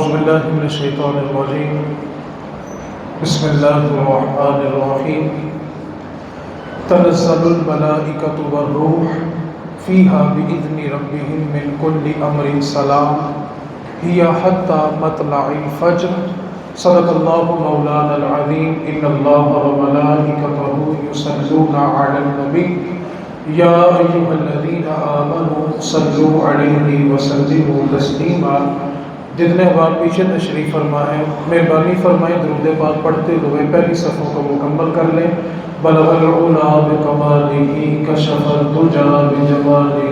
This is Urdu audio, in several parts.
اعوذ باللہ من الشیطان الرجیم بسم اللہ الرحمن الرحیم تنزل الملائکۃ والروح فیہا بإذن ربہم من کل امر سلام ہی حتی مطلع الفجر صدق اللہ مولانا العظیم ان اللہ وملائکتہ یصلون علی النبی یا ایھا الذین آمنوا صلوا علیہ وسلموا تسلیما۔ جتنے بار پیچھے تشریف فرما ہے مہربانی فرمائیں درود پاک پڑھتے ہوئے پہلی صفوں کو مکمل کر لیں۔ بلغ العلا بکمالہ کشف الدجی بجمالہ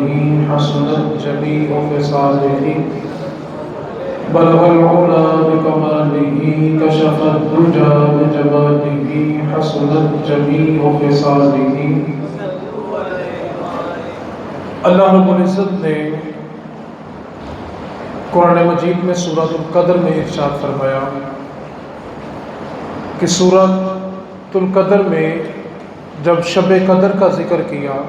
حسنت جمیع خصالہ۔ بلغ العلا بکمالہ کشف الدجی بجمالہ حسنت جمیع خصالہ۔ اللہ رب العزت نے قرآن مجید میں سورۃ القدر میں ارشاد فرمایا کہ سورۃ القدر میں جب شب قدر کا ذکر کیا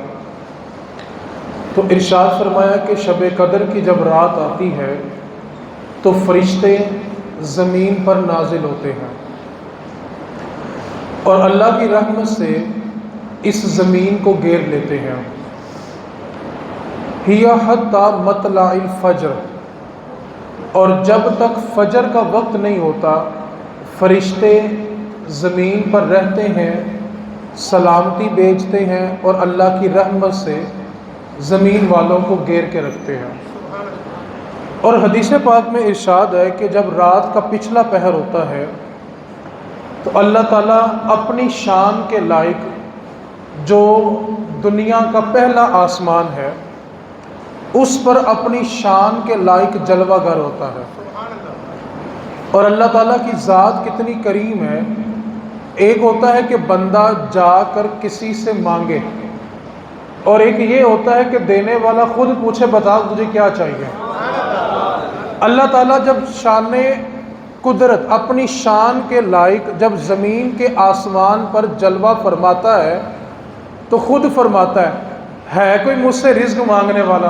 تو ارشاد فرمایا کہ شب قدر کی جب رات آتی ہے تو فرشتے زمین پر نازل ہوتے ہیں اور اللہ کی رحمت سے اس زمین کو گھیر لیتے ہیں۔ ہی حتی مطلع الفجر، اور جب تک فجر کا وقت نہیں ہوتا فرشتے زمین پر رہتے ہیں، سلامتی بھیجتے ہیں اور اللہ کی رحمت سے زمین والوں کو گھیر کے رکھتے ہیں۔ اور حدیث پاک میں ارشاد ہے کہ جب رات کا پچھلا پہر ہوتا ہے تو اللہ تعالیٰ اپنی شان کے لائق جو دنیا کا پہلا آسمان ہے اس پر اپنی شان کے لائق جلوہ گر ہوتا ہے۔ اور اللہ تعالیٰ کی ذات کتنی کریم ہے، ایک ہوتا ہے کہ بندہ جا کر کسی سے مانگے اور ایک یہ ہوتا ہے کہ دینے والا خود پوچھے بتا تجھے کیا چاہیے۔ اللہ تعالیٰ جب شان قدرت اپنی شان کے لائق جب زمین کے آسمان پر جلوہ فرماتا ہے تو خود فرماتا ہے کوئی مجھ سے رزق مانگنے والا،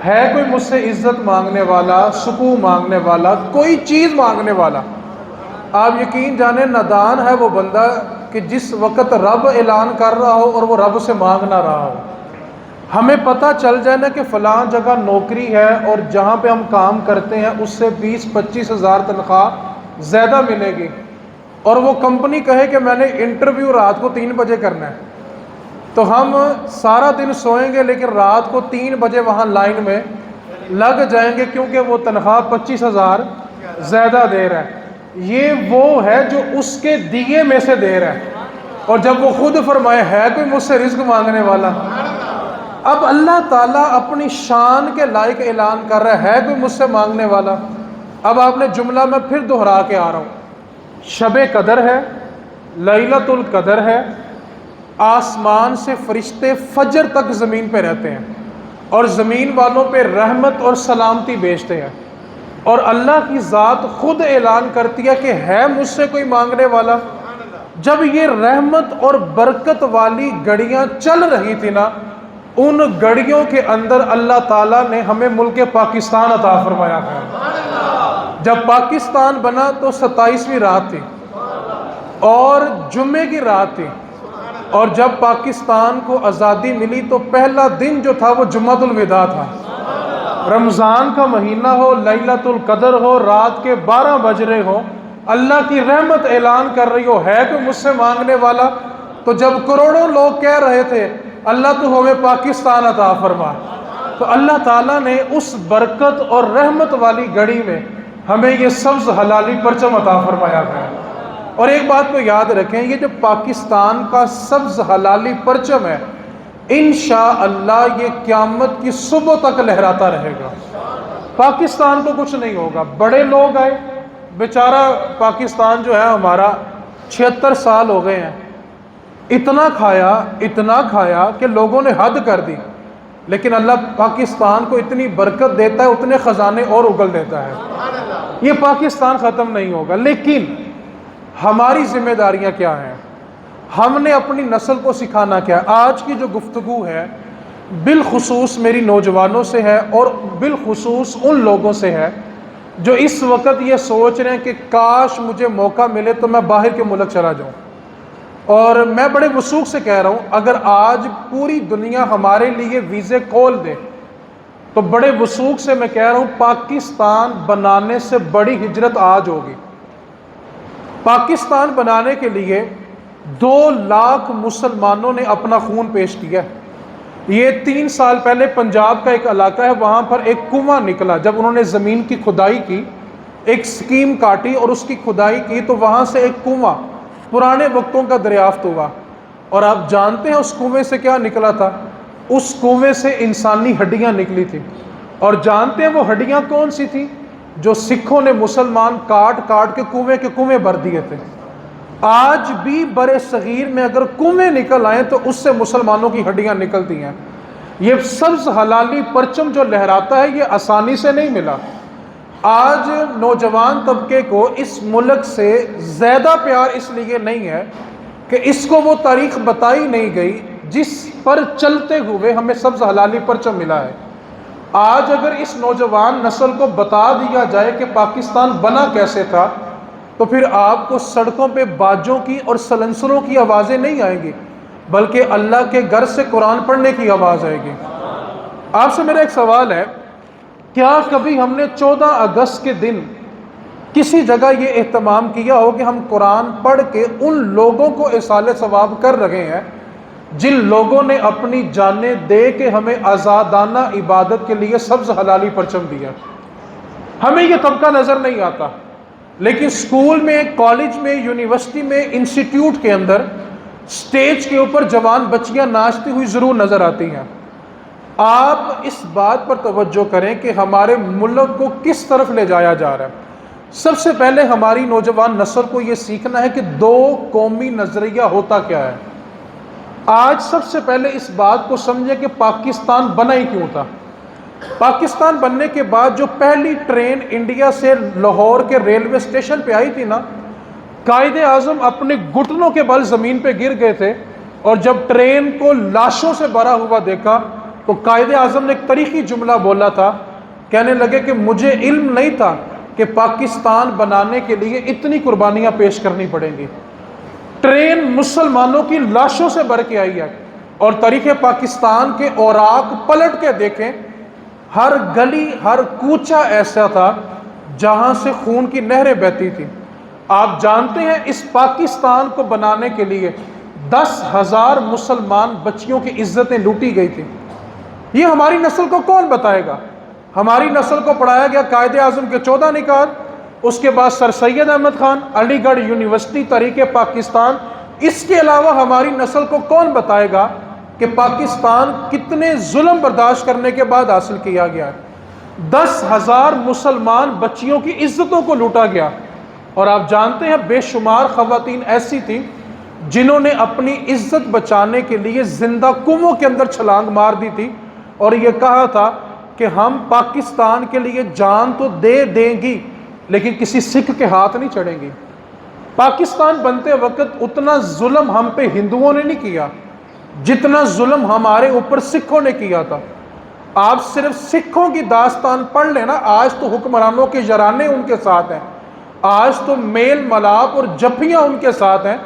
ہے کوئی مجھ سے عزت مانگنے والا، سکون مانگنے والا، کوئی چیز مانگنے والا۔ آپ یقین جانیں نادان ہے وہ بندہ کہ جس وقت رب اعلان کر رہا ہو اور وہ رب سے مانگ نہ رہا ہو۔ ہمیں پتہ چل جائے نا کہ فلاں جگہ نوکری ہے اور جہاں پہ ہم کام کرتے ہیں اس سے 20-25 ہزار تنخواہ زیادہ ملے گی، اور وہ کمپنی کہے کہ میں نے انٹرویو رات کو 3 بجے کرنا ہے، تو ہم سارا دن سوئیں گے لیکن رات کو 3 بجے وہاں لائن میں لگ جائیں گے کیونکہ وہ تنخواہ 25 ہزار زیادہ دے رہا ہے۔ یہ وہ ہے جو اس کے دیے میں سے دے رہا ہے، اور جب وہ خود فرمائے ہے کوئی مجھ سے رزق مانگنے والا، اب اللہ تعالیٰ اپنی شان کے لائق اعلان کر رہا ہے کوئی مجھ سے مانگنے والا۔ اب آپ نے جملہ میں پھر دہرا کے آ رہا ہوں، شب قدر ہے، لیلۃ القدر ہے، آسمان سے فرشتے فجر تک زمین پہ رہتے ہیں اور زمین والوں پہ رحمت اور سلامتی بھیجتے ہیں، اور اللہ کی ذات خود اعلان کرتی ہے مجھ سے کوئی مانگنے والا۔ جب یہ رحمت اور برکت والی گھڑیاں چل رہی تھی نا، ان گھڑیوں کے اندر اللہ تعالیٰ نے ہمیں ملک پاکستان عطا فرمایا ہے۔ جب پاکستان بنا تو 27ویں رات تھی اور جمعے کی رات تھی، اور جب پاکستان کو آزادی ملی تو پہلا دن جو تھا وہ جمعۃ الوداع تھا۔ رمضان کا مہینہ ہو، لیلۃ القدر ہو، رات کے 12 بج رہے ہو، اللہ کی رحمت اعلان کر رہی ہو ہے کہ مجھ سے مانگنے والا، تو جب کروڑوں لوگ کہہ رہے تھے اللہ تو ہمیں پاکستان عطا فرما، تو اللہ تعالیٰ نے اس برکت اور رحمت والی گھڑی میں ہمیں یہ سبز حلالی پرچم عطا فرمایا ہے۔ اور ایک بات کو یاد رکھیں، یہ جو پاکستان کا سبز حلالی پرچم ہے انشاءاللہ یہ قیامت کی صبح تک لہراتا رہے گا۔ پاکستان کو کچھ نہیں ہوگا۔ بڑے لوگ آئے، بیچارہ پاکستان جو ہے ہمارا 76 سال ہو گئے ہیں، اتنا کھایا کہ لوگوں نے حد کر دی، لیکن اللہ پاکستان کو اتنی برکت دیتا ہے اتنے خزانے اور اگل دیتا ہے۔ یہ پاکستان ختم نہیں ہوگا، لیکن ہماری ذمہ داریاں کیا ہیں؟ ہم نے اپنی نسل کو سکھانا کیا ہے؟ آج کی جو گفتگو ہے بالخصوص میری نوجوانوں سے ہے اور بالخصوص ان لوگوں سے ہے جو اس وقت یہ سوچ رہے ہیں کہ کاش مجھے موقع ملے تو میں باہر کے ملک چلا جاؤں، اور میں بڑے وثوق سے کہہ رہا ہوں اگر آج پوری دنیا ہمارے لیے ویزے کھول دے تو بڑے وثوق سے میں کہہ رہا ہوں پاکستان بنانے سے بڑی ہجرت آج ہوگی۔ پاکستان بنانے کے لیے 2 لاکھ مسلمانوں نے اپنا خون پیش کیا۔ یہ 3 سال پہلے پنجاب کا ایک علاقہ ہے، وہاں پر ایک کنواں نکلا، جب انہوں نے زمین کی کھدائی کی، ایک سکیم کاٹی اور اس کی کھدائی کی تو وہاں سے ایک کنواں پرانے وقتوں کا دریافت ہوا، اور آپ جانتے ہیں اس کنویں سے کیا نکلا تھا؟ اس کنویں سے انسانی ہڈیاں نکلی تھی، اور جانتے ہیں وہ ہڈیاں کون سی تھیں؟ جو سکھوں نے مسلمان کاٹ کاٹ کے کنویں بھر دیے تھے۔ آج بھی برے صغیر میں اگر کنویں نکل آئیں تو اس سے مسلمانوں کی ہڈیاں نکلتی ہیں۔ یہ سبز حلالی پرچم جو لہراتا ہے یہ آسانی سے نہیں ملا۔ آج نوجوان طبقے کو اس ملک سے زیادہ پیار اس لیے نہیں ہے کہ اس کو وہ تاریخ بتائی نہیں گئی جس پر چلتے ہوئے ہمیں سبز حلالی پرچم ملا ہے۔ آج اگر اس نوجوان نسل کو بتا دیا جائے کہ پاکستان بنا کیسے تھا تو پھر آپ کو سڑکوں پہ باجوں کی اور سلنسروں کی آوازیں نہیں آئیں گی، بلکہ اللہ کے گھر سے قرآن پڑھنے کی آواز آئے گی۔ آپ سے میرا ایک سوال ہے، کیا کبھی ہم نے 14 اگست کے دن کسی جگہ یہ اہتمام کیا ہو کہ ہم قرآن پڑھ کے ان لوگوں کو ایصال ثواب کر رہے ہیں جن لوگوں نے اپنی جانیں دے کے ہمیں آزادانہ عبادت کے لیے سبز حلالی پرچم دیا؟ ہمیں یہ طبقہ نظر نہیں آتا، لیکن اسکول میں، کالج میں، یونیورسٹی میں، انسٹیٹیوٹ کے اندر سٹیج کے اوپر جوان بچیاں ناچتی ہوئی ضرور نظر آتی ہیں۔ آپ اس بات پر توجہ کریں کہ ہمارے ملک کو کس طرف لے جایا جا رہا ہے۔ سب سے پہلے ہماری نوجوان نسل کو یہ سیکھنا ہے کہ 2 قومی نظریہ ہوتا کیا ہے۔ آج سب سے پہلے اس بات کو سمجھے کہ پاکستان بنا ہی کیوں تھا۔ پاکستان بننے کے بعد جو پہلی ٹرین انڈیا سے لاہور کے ریلوے اسٹیشن پہ آئی تھی نا، قائد اعظم اپنے گھٹنوں کے بل زمین پہ گر گئے تھے، اور جب ٹرین کو لاشوں سے بھرا ہوا دیکھا تو قائد اعظم نے ایک تاریخی جملہ بولا تھا، کہنے لگے کہ مجھے علم نہیں تھا کہ پاکستان بنانے کے لیے اتنی قربانیاں پیش کرنی پڑیں گی۔ ٹرین مسلمانوں کی لاشوں سے بھر کے آئی ہے، اور تاریخ پاکستان کے اوراق پلٹ کے دیکھیں، ہر گلی، ہر کوچہ ایسا تھا جہاں سے خون کی نہریں بہتی تھیں۔ آپ جانتے ہیں اس پاکستان کو بنانے کے لیے 10,000 مسلمان بچیوں کی عزتیں لوٹی گئی تھیں۔ یہ ہماری نسل کو کون بتائے گا؟ ہماری نسل کو پڑھایا گیا قائد اعظم کے 14 نکات، اس کے بعد سر سید احمد خان، علی گڑھ یونیورسٹی، تحریک پاکستان۔ اس کے علاوہ ہماری نسل کو کون بتائے گا کہ پاکستان کتنے ظلم برداشت کرنے کے بعد حاصل کیا گیا ہے؟ 10,000 مسلمان بچیوں کی عزتوں کو لوٹا گیا، اور آپ جانتے ہیں بے شمار خواتین ایسی تھیں جنہوں نے اپنی عزت بچانے کے لیے زندہ کنووں کے اندر چھلانگ مار دی تھی، اور یہ کہا تھا کہ ہم پاکستان کے لیے جان تو دے دیں گی لیکن کسی سکھ کے ہاتھ نہیں چڑھیں گی۔ پاکستان بنتے وقت اتنا ظلم ہم پہ ہندوؤں نے نہیں کیا جتنا ظلم ہمارے اوپر سکھوں نے کیا تھا۔ آپ صرف سکھوں کی داستان پڑھ لینا، آج تو حکمرانوں کے یارانے ان کے ساتھ ہیں، آج تو میل ملاپ اور جفیاں ان کے ساتھ ہیں۔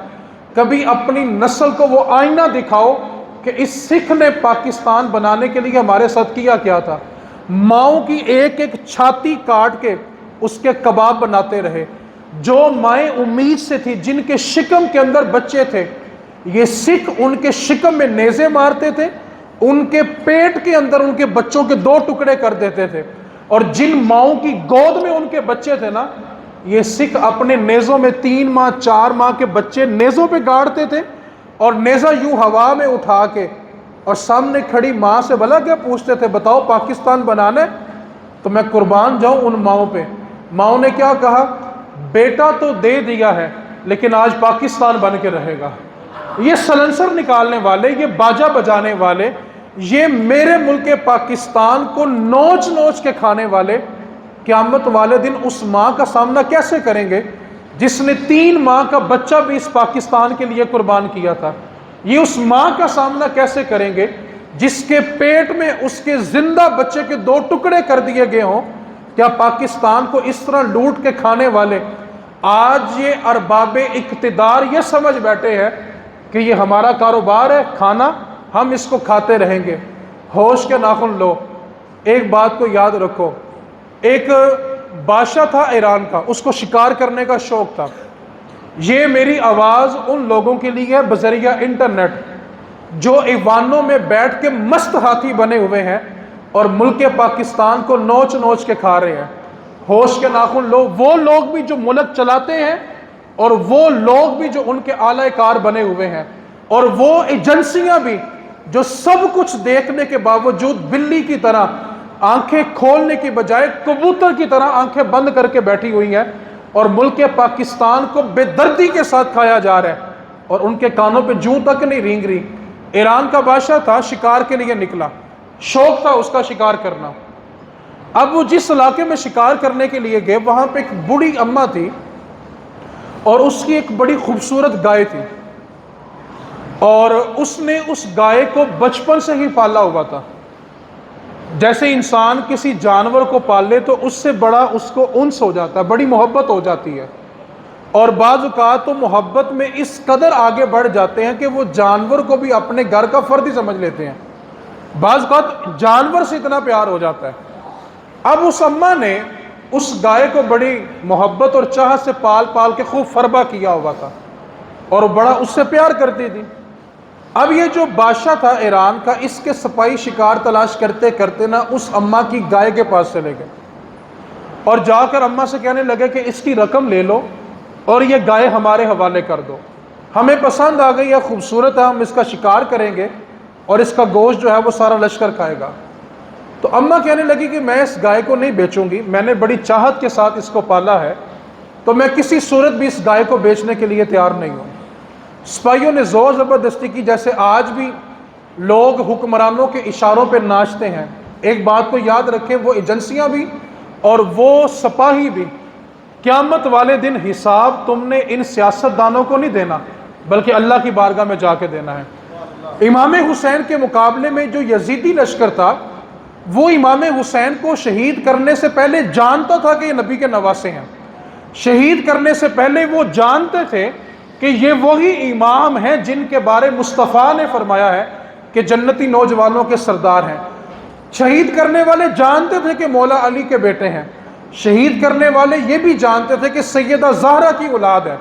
کبھی اپنی نسل کو وہ آئینہ دکھاؤ کہ اس سکھ نے پاکستان بنانے کے لیے ہمارے ساتھ کیا کیا تھا۔ ماؤں کی ایک ایک چھاتی کاٹ کے اس کے کباب بناتے رہے۔ جو مائیں امید سے تھی، جن کے شکم کے اندر بچے تھے، یہ سکھ ان کے شکم میں نیزے مارتے تھے، ان کے پیٹ کے اندر ان کے بچوں کے 2 ٹکڑے کر دیتے تھے، اور جن ماؤں کی گود میں ان کے بچے تھے نا، یہ سکھ اپنے نیزوں میں 3 ماہ 4 ماہ کے بچے نیزوں پہ گاڑتے تھے، اور نیزہ یوں ہوا میں اٹھا کے اور سامنے کھڑی ماں سے بھلا کیا پوچھتے تھے، بتاؤ پاکستان بنانا ہے؟ تو میں قربان جاؤں ان ماؤں پہ۔ ماؤں نے کیا کہا؟ بیٹا تو دے دیا ہے لیکن آج پاکستان بن کے رہے گا۔ یہ سلنسر نکالنے والے، یہ باجا بجانے والے، یہ میرے ملک پاکستان کو نوچ نوچ کے کھانے والے قیامت والے دن اس ماں کا سامنا کیسے کریں گے جس نے 3 ماہ کا بچہ بھی اس پاکستان کے لیے قربان کیا تھا؟ یہ اس ماں کا سامنا کیسے کریں گے جس کے پیٹ میں اس کے زندہ بچے کے 2 ٹکڑے کر دیے گئے ہوں، کیا پاکستان کو اس طرح لوٹ کے کھانے والے آج یہ ارباب اقتدار یہ سمجھ بیٹھے ہیں کہ یہ ہمارا کاروبار ہے کھانا، ہم اس کو کھاتے رہیں گے؟ ہوش کے ناخن لو۔ ایک بات کو یاد رکھو، ایک بادشاہ تھا ایران کا، اس کو شکار کرنے کا شوق تھا۔ یہ میری آواز ان لوگوں کے لیے ہے بذریعہ انٹرنیٹ جو ایوانوں میں بیٹھ کے مست ہاتھی بنے ہوئے ہیں اور ملک پاکستان کو نوچ نوچ کے کھا رہے ہیں۔ ہوش کے ناخن لو، وہ لوگ بھی جو ملک چلاتے ہیں اور وہ لوگ بھی جو ان کے اعلی کار بنے ہوئے ہیں، اور وہ ایجنسیاں بھی جو سب کچھ دیکھنے کے باوجود بلی کی طرح آنکھیں کھولنے کی بجائے کبوتر کی طرح آنکھیں بند کر کے بیٹھی ہوئی ہیں، اور ملک پاکستان کو بے دردی کے ساتھ کھایا جا رہا ہے اور ان کے کانوں پہ جوں تک نہیں رینگ رہی۔ ایران کا بادشاہ تھا، شکار کے لیے نکلا، شوق تھا اس کا شکار کرنا۔ اب وہ جس علاقے میں شکار کرنے کے لیے گئے وہاں پہ ایک بوڑھی اماں تھی اور اس کی ایک بڑی خوبصورت گائے تھی، اور اس نے اس گائے کو بچپن سے ہی پالا ہوا تھا۔ جیسے انسان کسی جانور کو پال لے تو اس سے بڑا اس کو انس ہو جاتا ہے، بڑی محبت ہو جاتی ہے، اور بعض اوقات تو محبت میں اس قدر آگے بڑھ جاتے ہیں کہ وہ جانور کو بھی اپنے گھر کا فرد ہی سمجھ لیتے ہیں، بعض اوقات جانور سے اتنا پیار ہو جاتا ہے۔ اب اس اماں نے اس گائے کو بڑی محبت اور چاہت سے پال پال کے خوب فربا کیا ہوا تھا اور بڑا اس سے پیار کرتی تھی۔ اب یہ جو بادشاہ تھا ایران کا، اس کے سپاہی شکار تلاش کرتے کرتے نا اس اماں کی گائے کے پاس چلے گئے اور جا کر اماں سے کہنے لگے کہ اس کی رقم لے لو اور یہ گائے ہمارے حوالے کر دو، ہمیں پسند آ گئی ہے، خوبصورت ہے، ہم اس کا شکار کریں گے اور اس کا گوشت جو ہے وہ سارا لشکر کھائے گا۔ تو اماں کہنے لگی کہ میں اس گائے کو نہیں بیچوں گی، میں نے بڑی چاہت کے ساتھ اس کو پالا ہے، تو میں کسی صورت بھی اس گائے کو بیچنے کے لیے تیار نہیں ہوں۔ سپاہیوں نے زور زبردستی کی، جیسے آج بھی لوگ حکمرانوں کے اشاروں پہ ناچتے ہیں۔ ایک بات کو یاد رکھیں، وہ ایجنسیاں بھی اور وہ سپاہی بھی، قیامت والے دن حساب تم نے ان سیاستدانوں کو نہیں دینا بلکہ اللہ کی بارگاہ میں جا کے دینا ہے۔ امام حسین کے مقابلے میں جو یزیدی لشکر تھا، وہ امام حسین کو شہید کرنے سے پہلے جانتا تھا کہ یہ نبی کے نواسے ہیں، شہید کرنے سے پہلے وہ جانتے تھے کہ یہ وہی امام ہیں جن کے بارے مصطفیٰ نے فرمایا ہے کہ جنتی نوجوانوں کے سردار ہیں۔ شہید کرنے والے جانتے تھے کہ مولا علی کے بیٹے ہیں، شہید کرنے والے یہ بھی جانتے تھے کہ سیدہ زہرا کی اولاد ہے،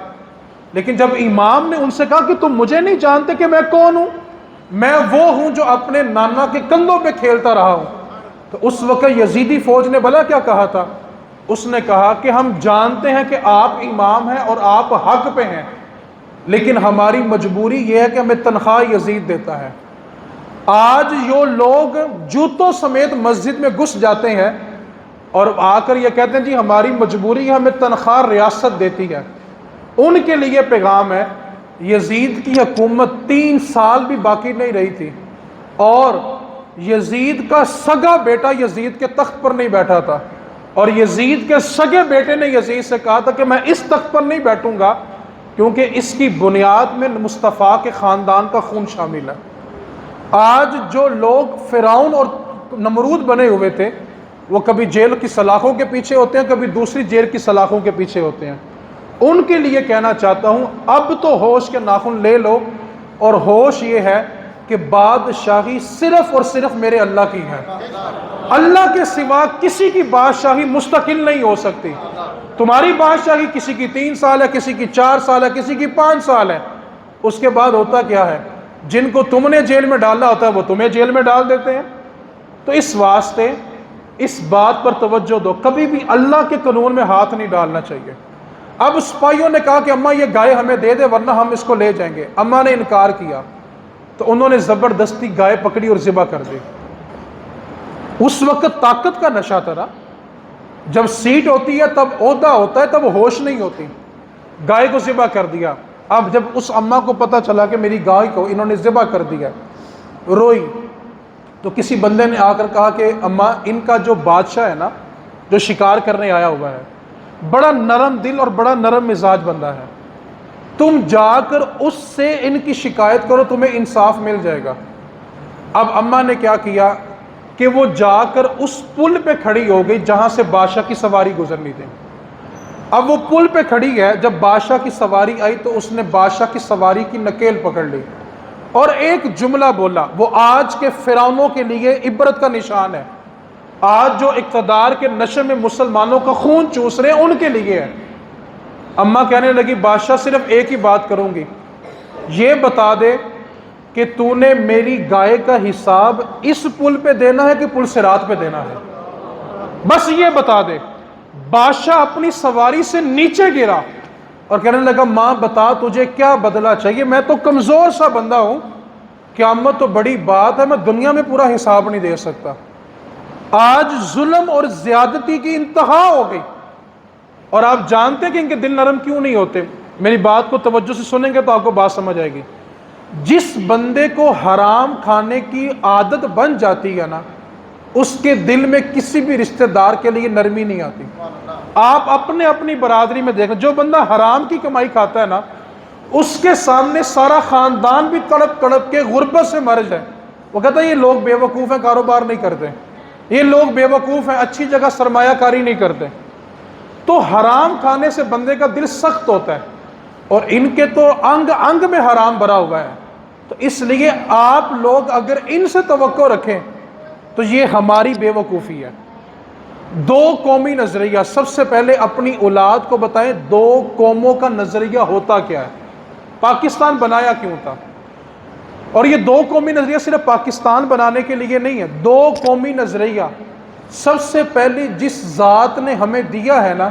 لیکن جب امام نے ان سے کہا کہ تم مجھے نہیں جانتے کہ میں کون ہوں، میں وہ ہوں جو اپنے نانا کے کندھوں پہ کھیلتا رہا ہوں، تو اس وقت یزیدی فوج نے بھلا کیا کہا تھا؟ اس نے کہا کہ ہم جانتے ہیں کہ آپ امام ہیں اور آپ حق پہ ہیں، لیکن ہماری مجبوری یہ ہے کہ ہمیں تنخواہ یزید دیتا ہے۔ آج یہ لوگ جوتوں سمیت مسجد میں گھس جاتے ہیں اور آ کر یہ کہتے ہیں جی ہماری مجبوری ہے، ہمیں تنخواہ ریاست دیتی ہے۔ ان کے لیے پیغام ہے، یزید کی حکومت 3 سال بھی باقی نہیں رہی تھی اور یزید کا سگا بیٹا یزید کے تخت پر نہیں بیٹھا تھا، اور یزید کے سگے بیٹے نے یزید سے کہا تھا کہ میں اس تخت پر نہیں بیٹھوں گا کیونکہ اس کی بنیاد میں مصطفیٰ کے خاندان کا خون شامل ہے۔ آج جو لوگ فرعون اور نمرود بنے ہوئے تھے، وہ کبھی جیل کی سلاخوں کے پیچھے ہوتے ہیں، کبھی دوسری جیل کی سلاخوں کے پیچھے ہوتے ہیں۔ ان کے لیے کہنا چاہتا ہوں، اب تو ہوش کے ناخن لے لو، اور ہوش یہ ہے کہ بادشاہی صرف اور صرف میرے اللہ کی ہے، اللہ کے سوا کسی کی بادشاہی مستقل نہیں ہو سکتی۔ تمہاری بادشاہی کسی کی 3 سال ہے، کسی کی 4 سال ہے، کسی کی 5 سال ہے، اس کے بعد ہوتا کیا ہے؟ جن کو تم نے جیل میں ڈالنا ہوتا ہے وہ تمہیں جیل میں ڈال دیتے ہیں۔ تو اس واسطے اس بات پر توجہ دو، کبھی بھی اللہ کے قانون میں ہاتھ نہیں ڈالنا چاہیے۔ اب سپاہیوں نے کہا کہ اماں یہ گائے ہمیں دے دے ورنہ ہم اس کو لے جائیں گے، اماں نے انکار کیا، تو انہوں نے زبردستی گائے پکڑی اور ذبح کر دی۔ اس وقت طاقت کا نشہ تھا نا، جب سیٹ ہوتی ہے تب عہدہ ہوتا ہے، تب ہوش نہیں ہوتی۔ گائے کو ذبح کر دیا۔ اب جب اس اماں کو پتہ چلا کہ میری گائے کو انہوں نے ذبح کر دیا، روئی، تو کسی بندے نے آ کر کہا کہ اماں ان کا جو بادشاہ ہے نا، جو شکار کرنے آیا ہوا ہے، بڑا نرم دل اور بڑا نرم مزاج بندہ ہے، تم جا کر اس سے ان کی شکایت کرو، تمہیں انصاف مل جائے گا۔ اب اماں نے کیا کیا، کہ وہ جا کر اس پل پہ کھڑی ہو گئی جہاں سے بادشاہ کی سواری گزرنی تھی۔ اب وہ پل پہ کھڑی ہے، جب بادشاہ کی سواری آئی تو اس نے بادشاہ کی سواری کی نکیل پکڑ لی اور ایک جملہ بولا، وہ آج کے فرعونوں کے لیے عبرت کا نشان ہے، آج جو اقتدار کے نشے میں مسلمانوں کا خون چوس رہے ہیں ان کے لیے ہے۔ اماں کہنے لگی بادشاہ صرف ایک ہی بات کروں گی، یہ بتا دے کہ تو نے میری گائے کا حساب اس پل پہ دینا ہے کہ پل صراط پہ دینا ہے، بس یہ بتا دے۔ بادشاہ اپنی سواری سے نیچے گرا اور کہنے لگا ماں بتا تجھے کیا بدلہ چاہیے، میں تو کمزور سا بندہ ہوں، قیامت تو بڑی بات ہے، میں دنیا میں پورا حساب نہیں دے سکتا۔ آج ظلم اور زیادتی کی انتہا ہو گئی، اور آپ جانتے ہیں کہ ان کے دل نرم کیوں نہیں ہوتے۔ میری بات کو توجہ سے سنیں گے تو آپ کو بات سمجھ آئے گی۔ جس بندے کو حرام کھانے کی عادت بن جاتی ہے نا، اس کے دل میں کسی بھی رشتہ دار کے لیے نرمی نہیں آتی۔ آپ اپنی برادری میں دیکھیں، جو بندہ حرام کی کمائی کھاتا ہے نا، اس کے سامنے سارا خاندان بھی تڑپ تڑپ کے غربت سے مر جائے، وہ کہتا ہے یہ لوگ بے وقوف ہیں، کاروبار نہیں کرتے، یہ لوگ بے وقوف ہیں، اچھی جگہ سرمایہ کاری نہیں کرتے۔ تو حرام کھانے سے بندے کا دل سخت ہوتا ہے، اور ان کے تو انگ انگ میں حرام بھرا ہوا ہے۔ تو اس لیے آپ لوگ اگر ان سے توقع رکھیں تو یہ ہماری بے وقوفی ہے۔ دو قومی نظریہ، سب سے پہلے اپنی اولاد کو بتائیں دو قوموں کا نظریہ ہوتا کیا ہے، پاکستان بنایا کیوں تھا۔ اور یہ دو قومی نظریہ صرف پاکستان بنانے کے لیے نہیں ہے، دو قومی نظریہ سب سے پہلے جس ذات نے ہمیں دیا ہے نا،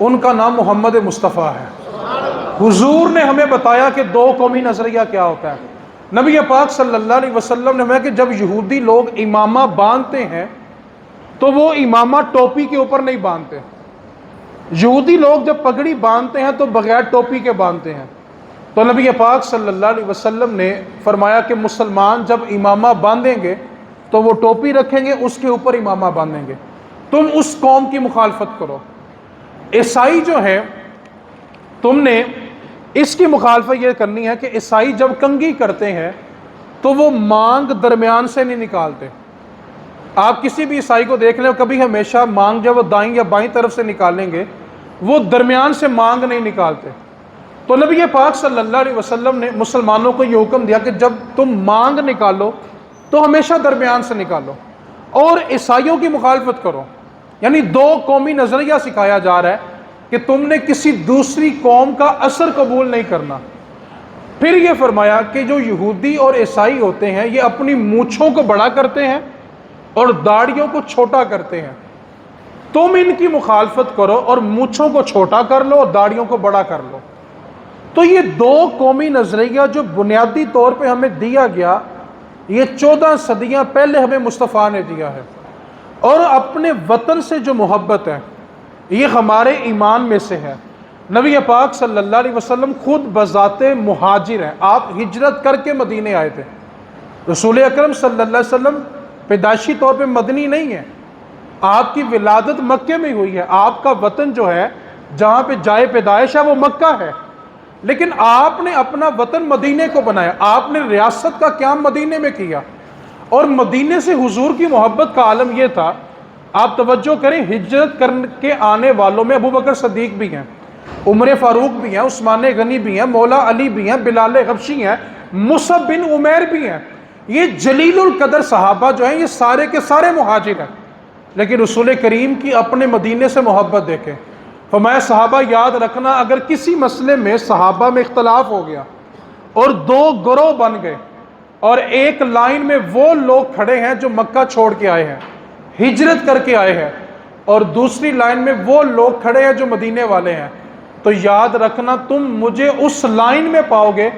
ان کا نام محمد مصطفیٰ ہے۔ حضور نے ہمیں بتایا کہ دو قومی نظریہ کیا ہوتا ہے۔ نبی پاک صلی اللہ علیہ وسلم نے ہمیں کہ جب یہودی لوگ امامہ باندھتے ہیں تو وہ امامہ ٹوپی کے اوپر نہیں باندھتے، یہودی لوگ جب پگڑی باندھتے ہیں تو بغیر ٹوپی کے باندھتے ہیں۔ تو نبی پاک صلی اللہ علیہ وسلم نے فرمایا کہ مسلمان جب امامہ باندھیں گے تو وہ ٹوپی رکھیں گے، اس کے اوپر امامہ باندھیں گے، تم اس قوم کی مخالفت کرو۔ عیسائی جو ہے، تم نے اس کی مخالفت یہ کرنی ہے کہ عیسائی جب کنگھی کرتے ہیں تو وہ مانگ درمیان سے نہیں نکالتے۔ آپ کسی بھی عیسائی کو دیکھ لیں، کبھی ہمیشہ مانگ جب وہ دائیں یا بائیں طرف سے نکالیں گے، وہ درمیان سے مانگ نہیں نکالتے۔ تو نبی پاک صلی اللہ علیہ وسلم نے مسلمانوں کو یہ حکم دیا کہ جب تم مانگ نکالو تو ہمیشہ درمیان سے نکالو، اور عیسائیوں کی مخالفت کرو۔ یعنی دو قومی نظریہ سکھایا جا رہا ہے کہ تم نے کسی دوسری قوم کا اثر قبول نہیں کرنا۔ پھر یہ فرمایا کہ جو یہودی اور عیسائی ہوتے ہیں یہ اپنی مونچھوں کو بڑا کرتے ہیں اور داڑھیوں کو چھوٹا کرتے ہیں، تم ان کی مخالفت کرو اور مونچھوں کو چھوٹا کر لو اور داڑھیوں کو بڑا کر لو۔ تو یہ دو قومی نظریہ جو بنیادی طور پہ ہمیں دیا گیا، یہ 14 صدیاں پہلے ہمیں مصطفیٰ نے دیا ہے۔ اور اپنے وطن سے جو محبت ہے یہ ہمارے ایمان میں سے ہے۔ نبی پاک صلی اللہ علیہ وسلم خود بذات مہاجر ہیں، آپ ہجرت کر کے مدینے آئے تھے۔ رسول اکرم صلی اللہ علیہ وسلم پیدائشی طور پہ مدنی نہیں ہے، آپ کی ولادت مکے میں ہوئی ہے، آپ کا وطن جو ہے جہاں پہ جائے پیدائش ہے وہ مکہ ہے، لیکن آپ نے اپنا وطن مدینے کو بنایا، آپ نے ریاست کا قیام مدینے میں کیا، اور مدینے سے حضور کی محبت کا عالم یہ تھا۔ آپ توجہ کریں، ہجرت کر کے آنے والوں میں ابو بکر صدیق بھی ہیں، عمر فاروق بھی ہیں، عثمان غنی بھی ہیں، مولا علی بھی ہیں، بلال حبشی ہیں، مصعب بن عمیر بھی ہیں۔ یہ جلیل القدر صحابہ جو ہیں یہ سارے کے سارے مہاجر ہیں، لیکن رسول کریم کی اپنے مدینے سے محبت دیکھیں۔ فرمایا صحابہ یاد رکھنا، اگر کسی مسئلے میں صحابہ میں اختلاف ہو گیا اور دو گروہ بن گئے، اور ایک لائن میں وہ لوگ کھڑے ہیں جو مکہ چھوڑ کے آئے ہیں، ہجرت کر کے آئے ہیں، اور دوسری لائن میں وہ لوگ کھڑے ہیں جو مدینے والے ہیں، تو یاد رکھنا تم مجھے اس لائن میں پاؤ گے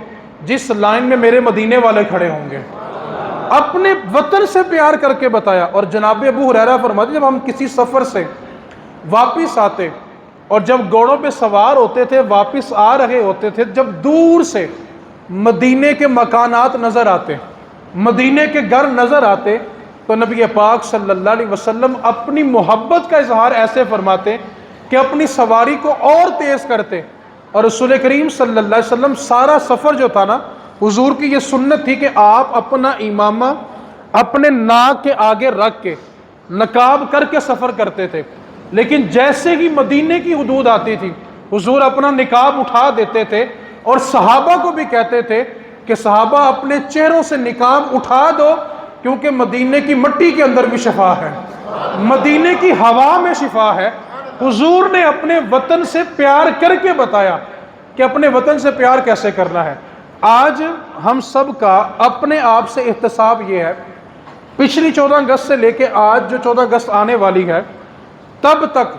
جس لائن میں میرے مدینے والے کھڑے ہوں گے۔ اپنے وطن سے پیار کر کے بتایا۔ اور جناب ابو ہریرہ فرماتے جب ہم کسی سفر سے واپس آتے اور جب گھوڑوں پہ سوار ہوتے تھے واپس آ رہے ہوتے تھے، جب دور سے مدینے کے مکانات نظر آتے، مدینے کے گھر نظر آتے، تو نبی پاک صلی اللہ علیہ وسلم اپنی محبت کا اظہار ایسے فرماتے کہ اپنی سواری کو اور تیز کرتے۔ اور رسول کریم صلی اللہ علیہ وسلم سارا سفر جو تھا نا، حضور کی یہ سنت تھی کہ آپ اپنا امامہ اپنے ناک کے آگے رکھ کے نقاب کر کے سفر کرتے تھے، لیکن جیسے ہی مدینے کی حدود آتی تھی حضور اپنا نقاب اٹھا دیتے تھے، اور صحابہ کو بھی کہتے تھے کہ صحابہ اپنے چہروں سے نقاب اٹھا دو، کیونکہ مدینے کی مٹی کے اندر بھی شفا ہے، مدینے کی ہوا میں شفا ہے۔ حضور نے اپنے وطن سے پیار کر کے بتایا کہ اپنے وطن سے پیار کیسے کرنا ہے۔ آج ہم سب کا اپنے آپ سے احتساب یہ ہے، پچھلی 14 اگست سے لے کے آج جو 14 اگست آنے والی ہے، تب تک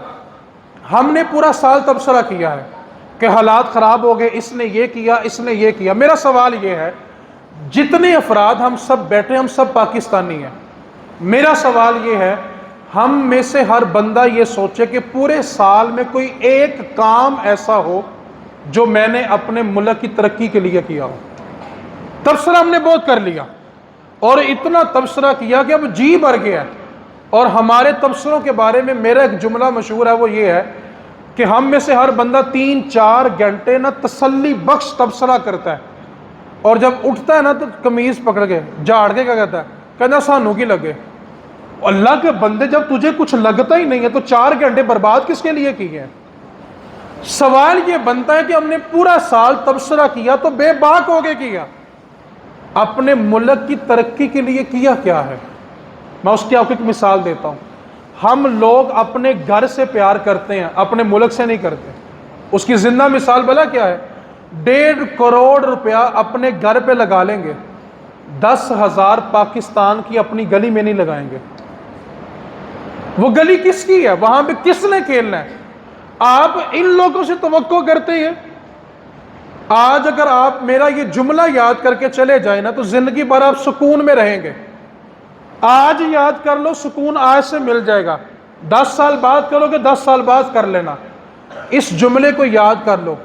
ہم نے پورا سال تبصرہ کیا ہے کہ حالات خراب ہو گئے، اس نے یہ کیا، اس نے یہ کیا۔ میرا سوال یہ ہے، جتنے افراد ہم سب بیٹھے ہم سب پاکستانی ہیں، میرا سوال یہ ہے ہم میں سے ہر بندہ یہ سوچے کہ پورے سال میں کوئی ایک کام ایسا ہو جو میں نے اپنے ملک کی ترقی کے لیے کیا ہو۔ تبصرہ ہم نے بہت کر لیا، اور اتنا تبصرہ کیا کہ اب جی بھر گیا ہے۔ اور ہمارے تبصروں کے بارے میں میرا ایک جملہ مشہور ہے، وہ یہ ہے کہ ہم میں سے ہر بندہ 3-4 گھنٹے نہ تسلی بخش تبصرہ کرتا ہے، اور جب اٹھتا ہے نا تو قمیض پکڑ کے جھاڑ کے کیا کہتا ہے، کہنا سانو کی لگے۔ اللہ کے بندے، جب تجھے کچھ لگتا ہی نہیں ہے تو 4 گھنٹے برباد کس کے لیے کیے ہیں؟ سوال یہ بنتا ہے کہ ہم نے پورا سال تبصرہ کیا تو بے باک ہو کے کیا، اپنے ملک کی ترقی کے لیے کیا کیا ہے؟ میں اس کی آپ کو ایک مثال دیتا ہوں۔ ہم لوگ اپنے گھر سے پیار کرتے ہیں، اپنے ملک سے نہیں کرتے۔ اس کی زندہ مثال بلا کیا ہے؟ 1.5 کروڑ روپیہ اپنے گھر پہ لگا لیں گے، 10,000 پاکستان کی اپنی گلی میں نہیں لگائیں گے۔ وہ گلی کس کی ہے؟ وہاں پہ کس نے کھیلنا ہے؟ آپ ان لوگوں سے توقع کرتے ہیں؟ آج اگر آپ میرا یہ جملہ یاد کر کے چلے جائیں نا تو زندگی بھر آپ سکون میں رہیں گے۔ آج یاد کر لو، سکون آج سے مل جائے گا۔ 10 سال بعد کرو گے، 10 سال بعد کر لینا۔ اس جملے کو یاد کر لو،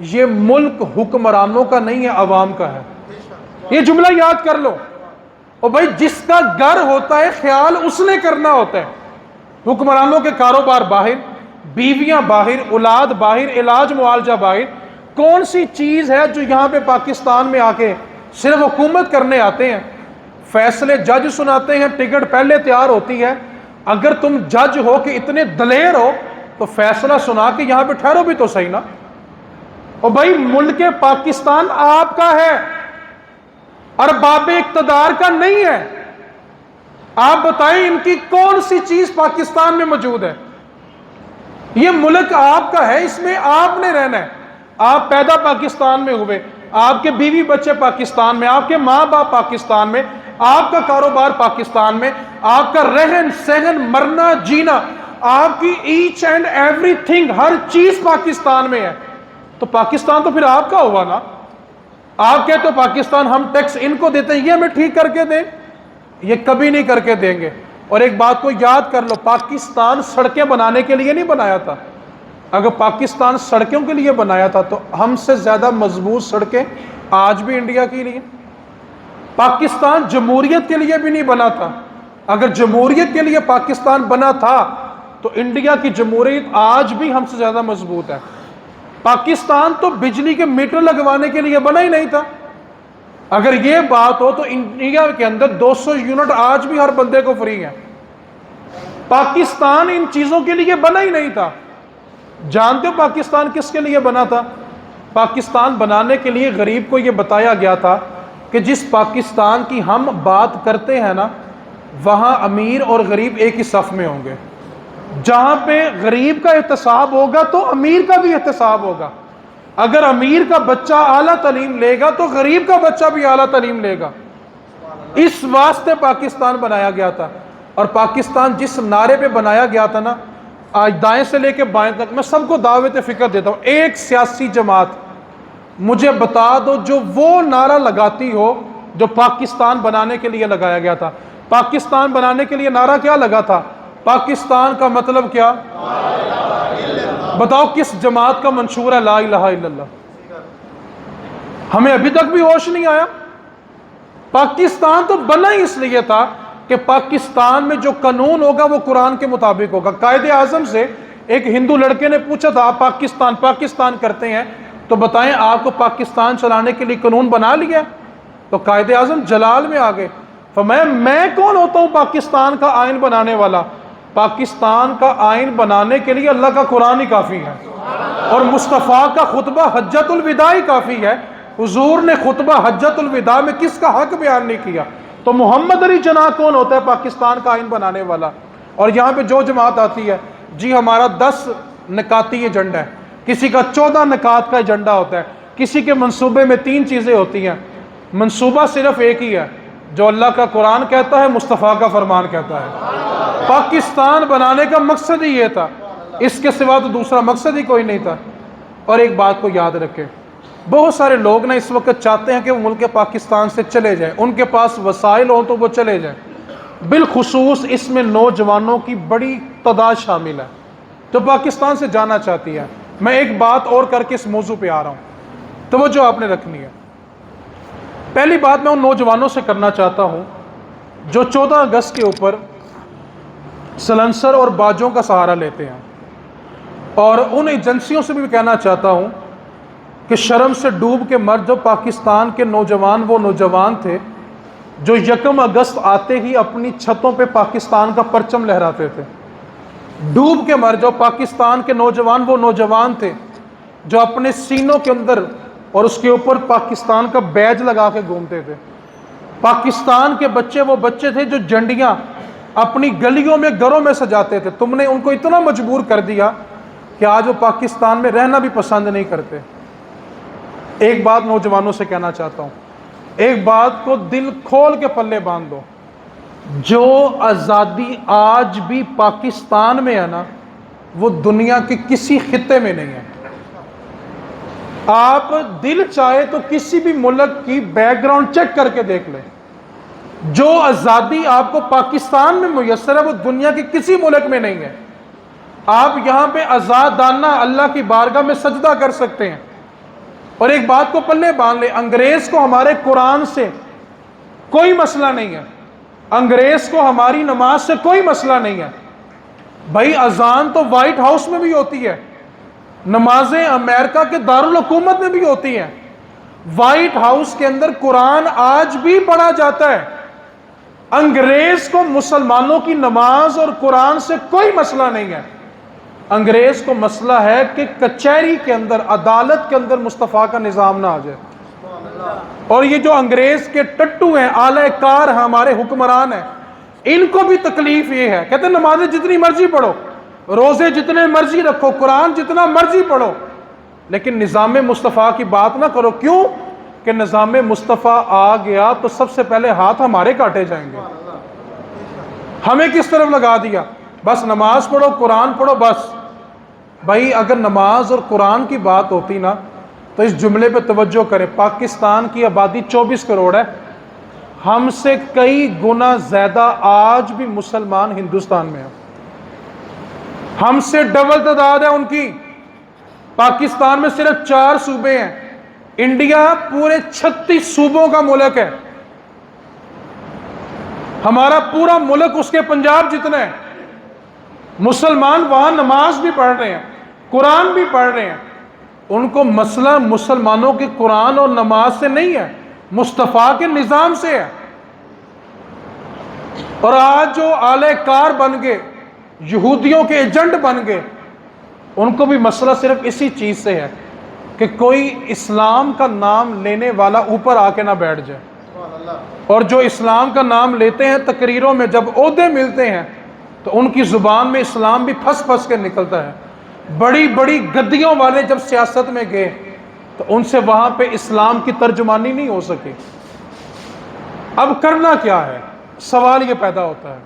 یہ ملک حکمرانوں کا نہیں ہے، عوام کا ہے۔ یہ جملہ یاد کر لو۔ اور بھائی جس کا گھر ہوتا ہے خیال اس نے کرنا ہوتا ہے۔ حکمرانوں کے کاروبار باہر، بیویاں باہر، اولاد باہر، علاج معالجہ باہر۔ کون سی چیز ہے جو یہاں پہ پاکستان میں آ کے صرف حکومت کرنے آتے ہیں؟ فیصلے جج سناتے ہیں، ٹکٹ پہلے تیار ہوتی ہے۔ اگر تم جج ہو کہ اتنے دلیر ہو تو فیصلہ سنا کے یہاں پہ ٹھہرو بھی تو صحیح نا۔ اور بھائی ملک پاکستان آپ کا ہے، ارباب اقتدار کا نہیں ہے۔ آپ بتائیں ان کی کون سی چیز پاکستان میں موجود ہے؟ یہ ملک آپ کا ہے، اس میں آپ نے رہنا ہے۔ آپ پیدا پاکستان میں ہوئے، آپ کے بیوی بچے پاکستان میں، آپ کے ماں باپ پاکستان میں، آپ کا کاروبار پاکستان میں، آپ کا رہن سہن مرنا جینا، آپ کی ایچ اینڈ ایوری تھنگ، ہر چیز پاکستان میں ہے۔ تو پاکستان تو پھر آپ کا ہوا نا۔ آپ کہتے ہو پاکستان ہم ٹیکس ان کو دیتے ہیں، یہ ہمیں ٹھیک کر کے دیں، یہ کبھی نہیں کر کے دیں گے۔ اور ایک بات کو یاد کر لو، پاکستان سڑکیں بنانے کے لیے نہیں بنایا تھا۔ اگر پاکستان سڑکوں کے لیے بنایا تھا تو ہم سے زیادہ مضبوط سڑکیں آج بھی انڈیا کی لیے۔ پاکستان جمہوریت کے لیے بھی نہیں بنا تھا۔ اگر جمہوریت کے لیے پاکستان بنا تھا تو انڈیا کی جمہوریت آج بھی ہم سے زیادہ مضبوط ہے۔ پاکستان تو بجلی کے میٹر لگوانے کے لیے بنا ہی نہیں تھا۔ اگر یہ بات ہو تو انڈیا کے اندر 200 یونٹ آج بھی ہر بندے کو فری ہے۔ پاکستان ان چیزوں کے لیے بنا ہی نہیں تھا۔ جانتے ہو پاکستان کس کے لیے بنا تھا؟ پاکستان بنانے کے لیے غریب کو یہ بتایا گیا تھا کہ جس پاکستان کی ہم بات کرتے ہیں نا، وہاں امیر اور غریب ایک ہی صف میں ہوں گے۔ جہاں پہ غریب کا احتساب ہوگا تو امیر کا بھی احتساب ہوگا۔ اگر امیر کا بچہ اعلیٰ تعلیم لے گا تو غریب کا بچہ بھی اعلیٰ تعلیم لے گا۔ اس واسطے پاکستان بنایا گیا تھا۔ اور پاکستان جس نعرے پہ بنایا گیا تھا نا، آج دائیں سے لے کے بائیں تک میں سب کو دعوت فکر دیتا ہوں، ایک سیاسی جماعت مجھے بتا دو جو وہ نعرہ لگاتی ہو جو پاکستان بنانے کے لیے لگایا گیا تھا۔ پاکستان بنانے کے لیے نعرہ کیا لگا تھا؟ پاکستان کا مطلب کیا؟ بتاؤ کس جماعت کا منشور ہے لا الہ الا اللہ؟ ہمیں ابھی تک بھی ہوش نہیں آیا۔ پاکستان تو بنا ہی اس لیے تھا کہ پاکستان میں جو قانون ہوگا وہ قرآن کے مطابق ہوگا۔ قائد اعظم سے ایک ہندو لڑکے نے پوچھا تھا آپ پاکستان کرتے ہیں تو بتائیں آپ کو پاکستان چلانے کے لیے قانون بنا لیا؟ تو قائد اعظم جلال میں آ گئے، فرمایا میں کون ہوتا ہوں پاکستان کا آئین بنانے والا؟ پاکستان کا آئین بنانے کے لیے اللہ کا قرآن ہی کافی ہے، اور مصطفیٰ کا خطبہ حجت الوداع ہی کافی ہے۔ حضور نے خطبہ حجت الوداع میں کس کا حق بیان نہیں کیا؟ تو محمد علی جناح کون ہوتا ہے پاکستان کا آئین بنانے والا؟ اور یہاں پہ جو جماعت آتی ہے جی ہمارا 10 نکاتی ایجنڈا ہے، کسی کا 14 نکات کا ایجنڈا ہوتا ہے، کسی کے منصوبے میں 3 چیزیں ہوتی ہیں، منصوبہ صرف ایک ہی ہے، جو اللہ کا قرآن کہتا ہے، مصطفیٰ کا فرمان کہتا ہے۔ پاکستان بنانے کا مقصد ہی یہ تھا، اس کے سوا تو دوسرا مقصد ہی کوئی نہیں تھا۔ اور ایک بات کو یاد رکھیں، بہت سارے لوگ نا اس وقت چاہتے ہیں کہ وہ ملک پاکستان سے چلے جائیں، ان کے پاس وسائل ہوں تو وہ چلے جائیں، بالخصوص اس میں نوجوانوں کی بڑی تعداد شامل ہے جو پاکستان سے جانا چاہتی ہے۔ میں ایک بات اور کر کے اس موضوع پہ آ رہا ہوں، توجہ آپ نے رکھنی ہے۔ پہلی بات میں ان نوجوانوں سے کرنا چاہتا ہوں جو 14 اگست کے اوپر سلنسر اور باجوں کا سہارا لیتے ہیں، اور ان ایجنسیوں سے بھی کہنا چاہتا ہوں کہ شرم سے ڈوب کے مر جو پاکستان کے نوجوان وہ نوجوان تھے جو 1 اگست آتے ہی اپنی چھتوں پہ پاکستان کا پرچم لہراتے تھے، ڈوب کے مر جو پاکستان کے نوجوان وہ نوجوان تھے جو اپنے سینوں کے اندر اور اس کے اوپر پاکستان کا بیج لگا کے گھومتے تھے۔ پاکستان کے بچے وہ بچے تھے جو جھنڈیاں اپنی گلیوں میں گھروں میں سجاتے تھے، تم نے ان کو اتنا مجبور کر دیا کہ آج وہ پاکستان میں رہنا بھی پسند نہیں کرتے۔ ایک بات نوجوانوں سے کہنا چاہتا ہوں، ایک بات کو دل کھول کے پلے باندھ دو، جو آزادی آج بھی پاکستان میں ہے نا وہ دنیا کے کسی خطے میں نہیں ہے۔ آپ دل چاہے تو کسی بھی ملک کی بیک گراؤنڈ چیک کر کے دیکھ لیں، جو آزادی آپ کو پاکستان میں میسر ہے وہ دنیا کے کسی ملک میں نہیں ہے۔ آپ یہاں پہ آزادانہ اللہ کی بارگاہ میں سجدہ کر سکتے ہیں۔ اور ایک بات کو پلے باندھ لیں، انگریز کو ہمارے قرآن سے کوئی مسئلہ نہیں ہے، انگریز کو ہماری نماز سے کوئی مسئلہ نہیں ہے۔ بھائی اذان تو وائٹ ہاؤس میں بھی ہوتی ہے، نمازیں امریکہ کے دارالحکومت میں بھی ہوتی ہیں، وائٹ ہاؤس کے اندر قرآن آج بھی پڑھا جاتا ہے۔ انگریز کو مسلمانوں کی نماز اور قرآن سے کوئی مسئلہ نہیں ہے، انگریز کو مسئلہ ہے کہ کچہری کے اندر عدالت کے اندر مصطفیٰ کا نظام نہ آ جائے۔ اور یہ جو انگریز کے ٹٹو ہیں، اعلی کار ہیں، ہمارے حکمران ہیں، ان کو بھی تکلیف یہ ہے، کہتے ہیں نمازیں جتنی مرضی پڑھو، روزے جتنے مرضی رکھو، قرآن جتنا مرضی پڑھو، لیکن نظام مصطفیٰ کی بات نہ کرو۔ کیوں کہ نظام مصطفیٰ آ گیا تو سب سے پہلے ہاتھ ہمارے کاٹے جائیں گے۔ ہمیں کس طرف لگا دیا؟ بس نماز پڑھو، قرآن پڑھو، بس۔ بھائی اگر نماز اور قرآن کی بات ہوتی نا تو اس جملے پہ توجہ کریں، پاکستان کی آبادی 24 کروڑ ہے، ہم سے کئی گنا زیادہ آج بھی مسلمان ہندوستان میں ہیں، ہم سے ڈبل تعداد ہے ان کی۔ پاکستان میں صرف 4 صوبے ہیں، انڈیا پورے 36 صوبوں کا ملک ہے، ہمارا پورا ملک اس کے پنجاب جتنا ہے۔ مسلمان وہاں نماز بھی پڑھ رہے ہیں، قرآن بھی پڑھ رہے ہیں، ان کو مسئلہ مسلمانوں کے قرآن اور نماز سے نہیں ہے، مصطفیٰ کے نظام سے ہے۔ اور آج جو اعلی کار بن گئے، یہودیوں کے ایجنٹ بن گئے، ان کو بھی مسئلہ صرف اسی چیز سے ہے کہ کوئی اسلام کا نام لینے والا اوپر آ کے نہ بیٹھ جائے۔ اور جو اسلام کا نام لیتے ہیں تقریروں میں جب عہدے ملتے ہیں تو ان کی زبان میں اسلام بھی پھنس پھنس کے نکلتا ہے۔ بڑی بڑی گدیوں والے جب سیاست میں گئے تو ان سے وہاں پہ اسلام کی ترجمانی نہیں ہو سکی۔ اب کرنا کیا ہے؟ سوال یہ پیدا ہوتا ہے،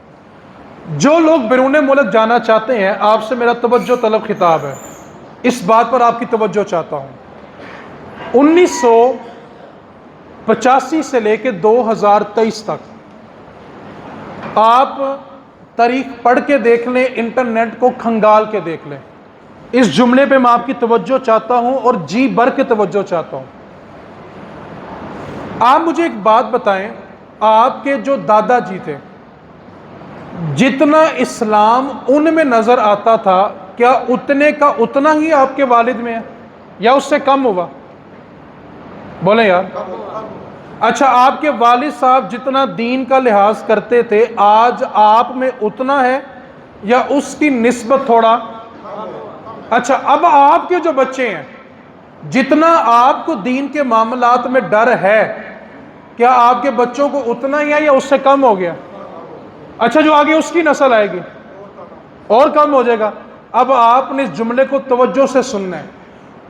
جو لوگ بیرون ملک جانا چاہتے ہیں، آپ سے میرا توجہ طلب خطاب ہے، اس بات پر آپ کی توجہ چاہتا ہوں۔ 1985 سے لے کے 2023 تک آپ تاریخ پڑھ کے دیکھ لیں، انٹرنیٹ کو کھنگال کے دیکھ لیں، اس جملے پہ میں آپ کی توجہ چاہتا ہوں اور جی بھر کے توجہ چاہتا ہوں۔ آپ مجھے ایک بات بتائیں، آپ کے جو دادا جی تھے، جتنا اسلام ان میں نظر آتا تھا کیا اتنے کا اتنا ہی آپ کے والد میں ہے یا اس سے کم ہوا؟ بولیں یار، اچھا، آپ کے والد صاحب جتنا دین کا لحاظ کرتے تھے آج آپ میں اتنا ہے یا اس کی نسبت تھوڑا؟ اچھا، اب آپ کے جو بچے ہیں جتنا آپ کو دین کے معاملات میں ڈر ہے، کیا آپ کے بچوں کو اتنا ہی ہے یا اس سے کم ہو گیا؟ اچھا، جو آگے اس کی نسل آئے گی اور کم ہو جائے گا۔ اب آپ نے اس جملے کو توجہ سے سننا ہے۔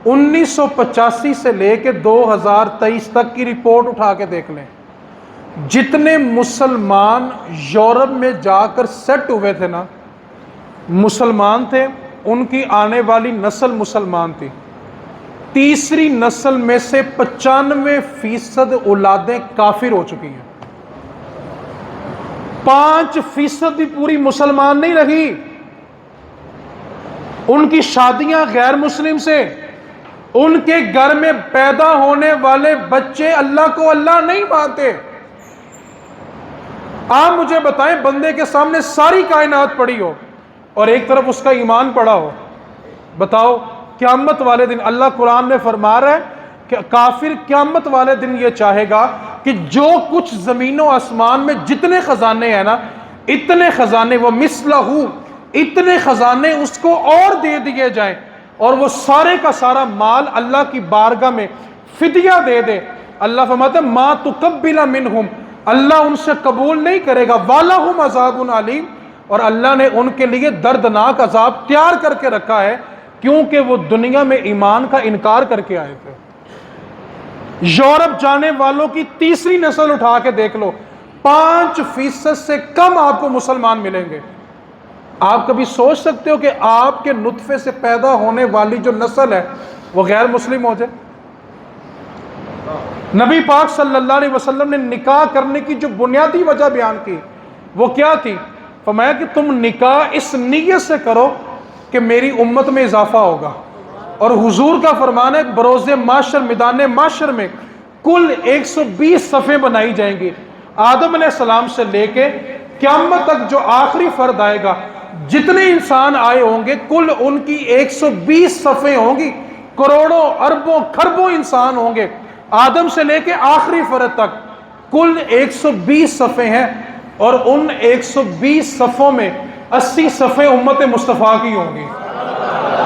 1985 سے لے کے 2023 تک کی رپورٹ اٹھا کے دیکھ لیں، جتنے مسلمان یورپ میں جا کر سیٹ ہوئے تھے نا، مسلمان تھے، ان کی آنے والی نسل مسلمان تھی۔ تیسری نسل میں سے 95% اولادیں کافر ہو چکی ہیں، 5% بھی پوری مسلمان نہیں رہی۔ ان کی شادیاں غیر مسلم سے، ان کے گھر میں پیدا ہونے والے بچے اللہ کو اللہ نہیں مانتے۔ آپ مجھے بتائیں، بندے کے سامنے ساری کائنات پڑی ہو اور ایک طرف اس کا ایمان پڑا ہو، بتاؤ قیامت والے دن اللہ قرآن میں فرما رہا ہے کہ کافر قیامت والے دن یہ چاہے گا کہ جو کچھ زمین و آسمان میں جتنے خزانے ہیں نا، اتنے خزانے وہ مثلہ، اتنے خزانے اس کو اور دے دیے جائیں اور وہ سارے کا سارا مال اللہ کی بارگاہ میں فدیہ دے دے۔ اللہ فرماتا ہے ما تقبل منہم، اللہ ان سے قبول نہیں کرے گا، وَلَهُمْ عَذَابٌ عَلِيمٌ، اور اللہ نے ان کے لیے دردناک عذاب تیار کر کے رکھا ہے، کیونکہ وہ دنیا میں ایمان کا انکار کر کے آئے تھے۔ یورپ جانے والوں کی تیسری نسل اٹھا کے دیکھ لو، 5% سے کم آپ کو مسلمان ملیں گے۔ آپ کبھی سوچ سکتے ہو کہ آپ کے نطفے سے پیدا ہونے والی جو نسل ہے وہ غیر مسلم ہو جائے؟ نبی پاک صلی اللہ علیہ وسلم نے نکاح کرنے کی جو بنیادی وجہ بیان کی وہ کیا تھی؟ فرمایا کہ تم نکاح اس نیت سے کرو کہ میری امت میں اضافہ ہوگا، اور حضور کا فرمان ہے بروز معاشر، میدان معاشر میں کل 120 صفیں بنائی جائیں گی، آدم علیہ السلام سے لے کے قیامت تک جو آخری فرد آئے گا، جتنے انسان آئے ہوں گے کل ان کی 120 صفیں ہوں گی، کروڑوں اربوں کھربوں انسان ہوں گے، آدم سے لے کے آخری فرد تک کل 120 صفیں ہیں، اور ان 120 صفوں میں 80 صفیں امت مصطفیٰ کی ہوں گی۔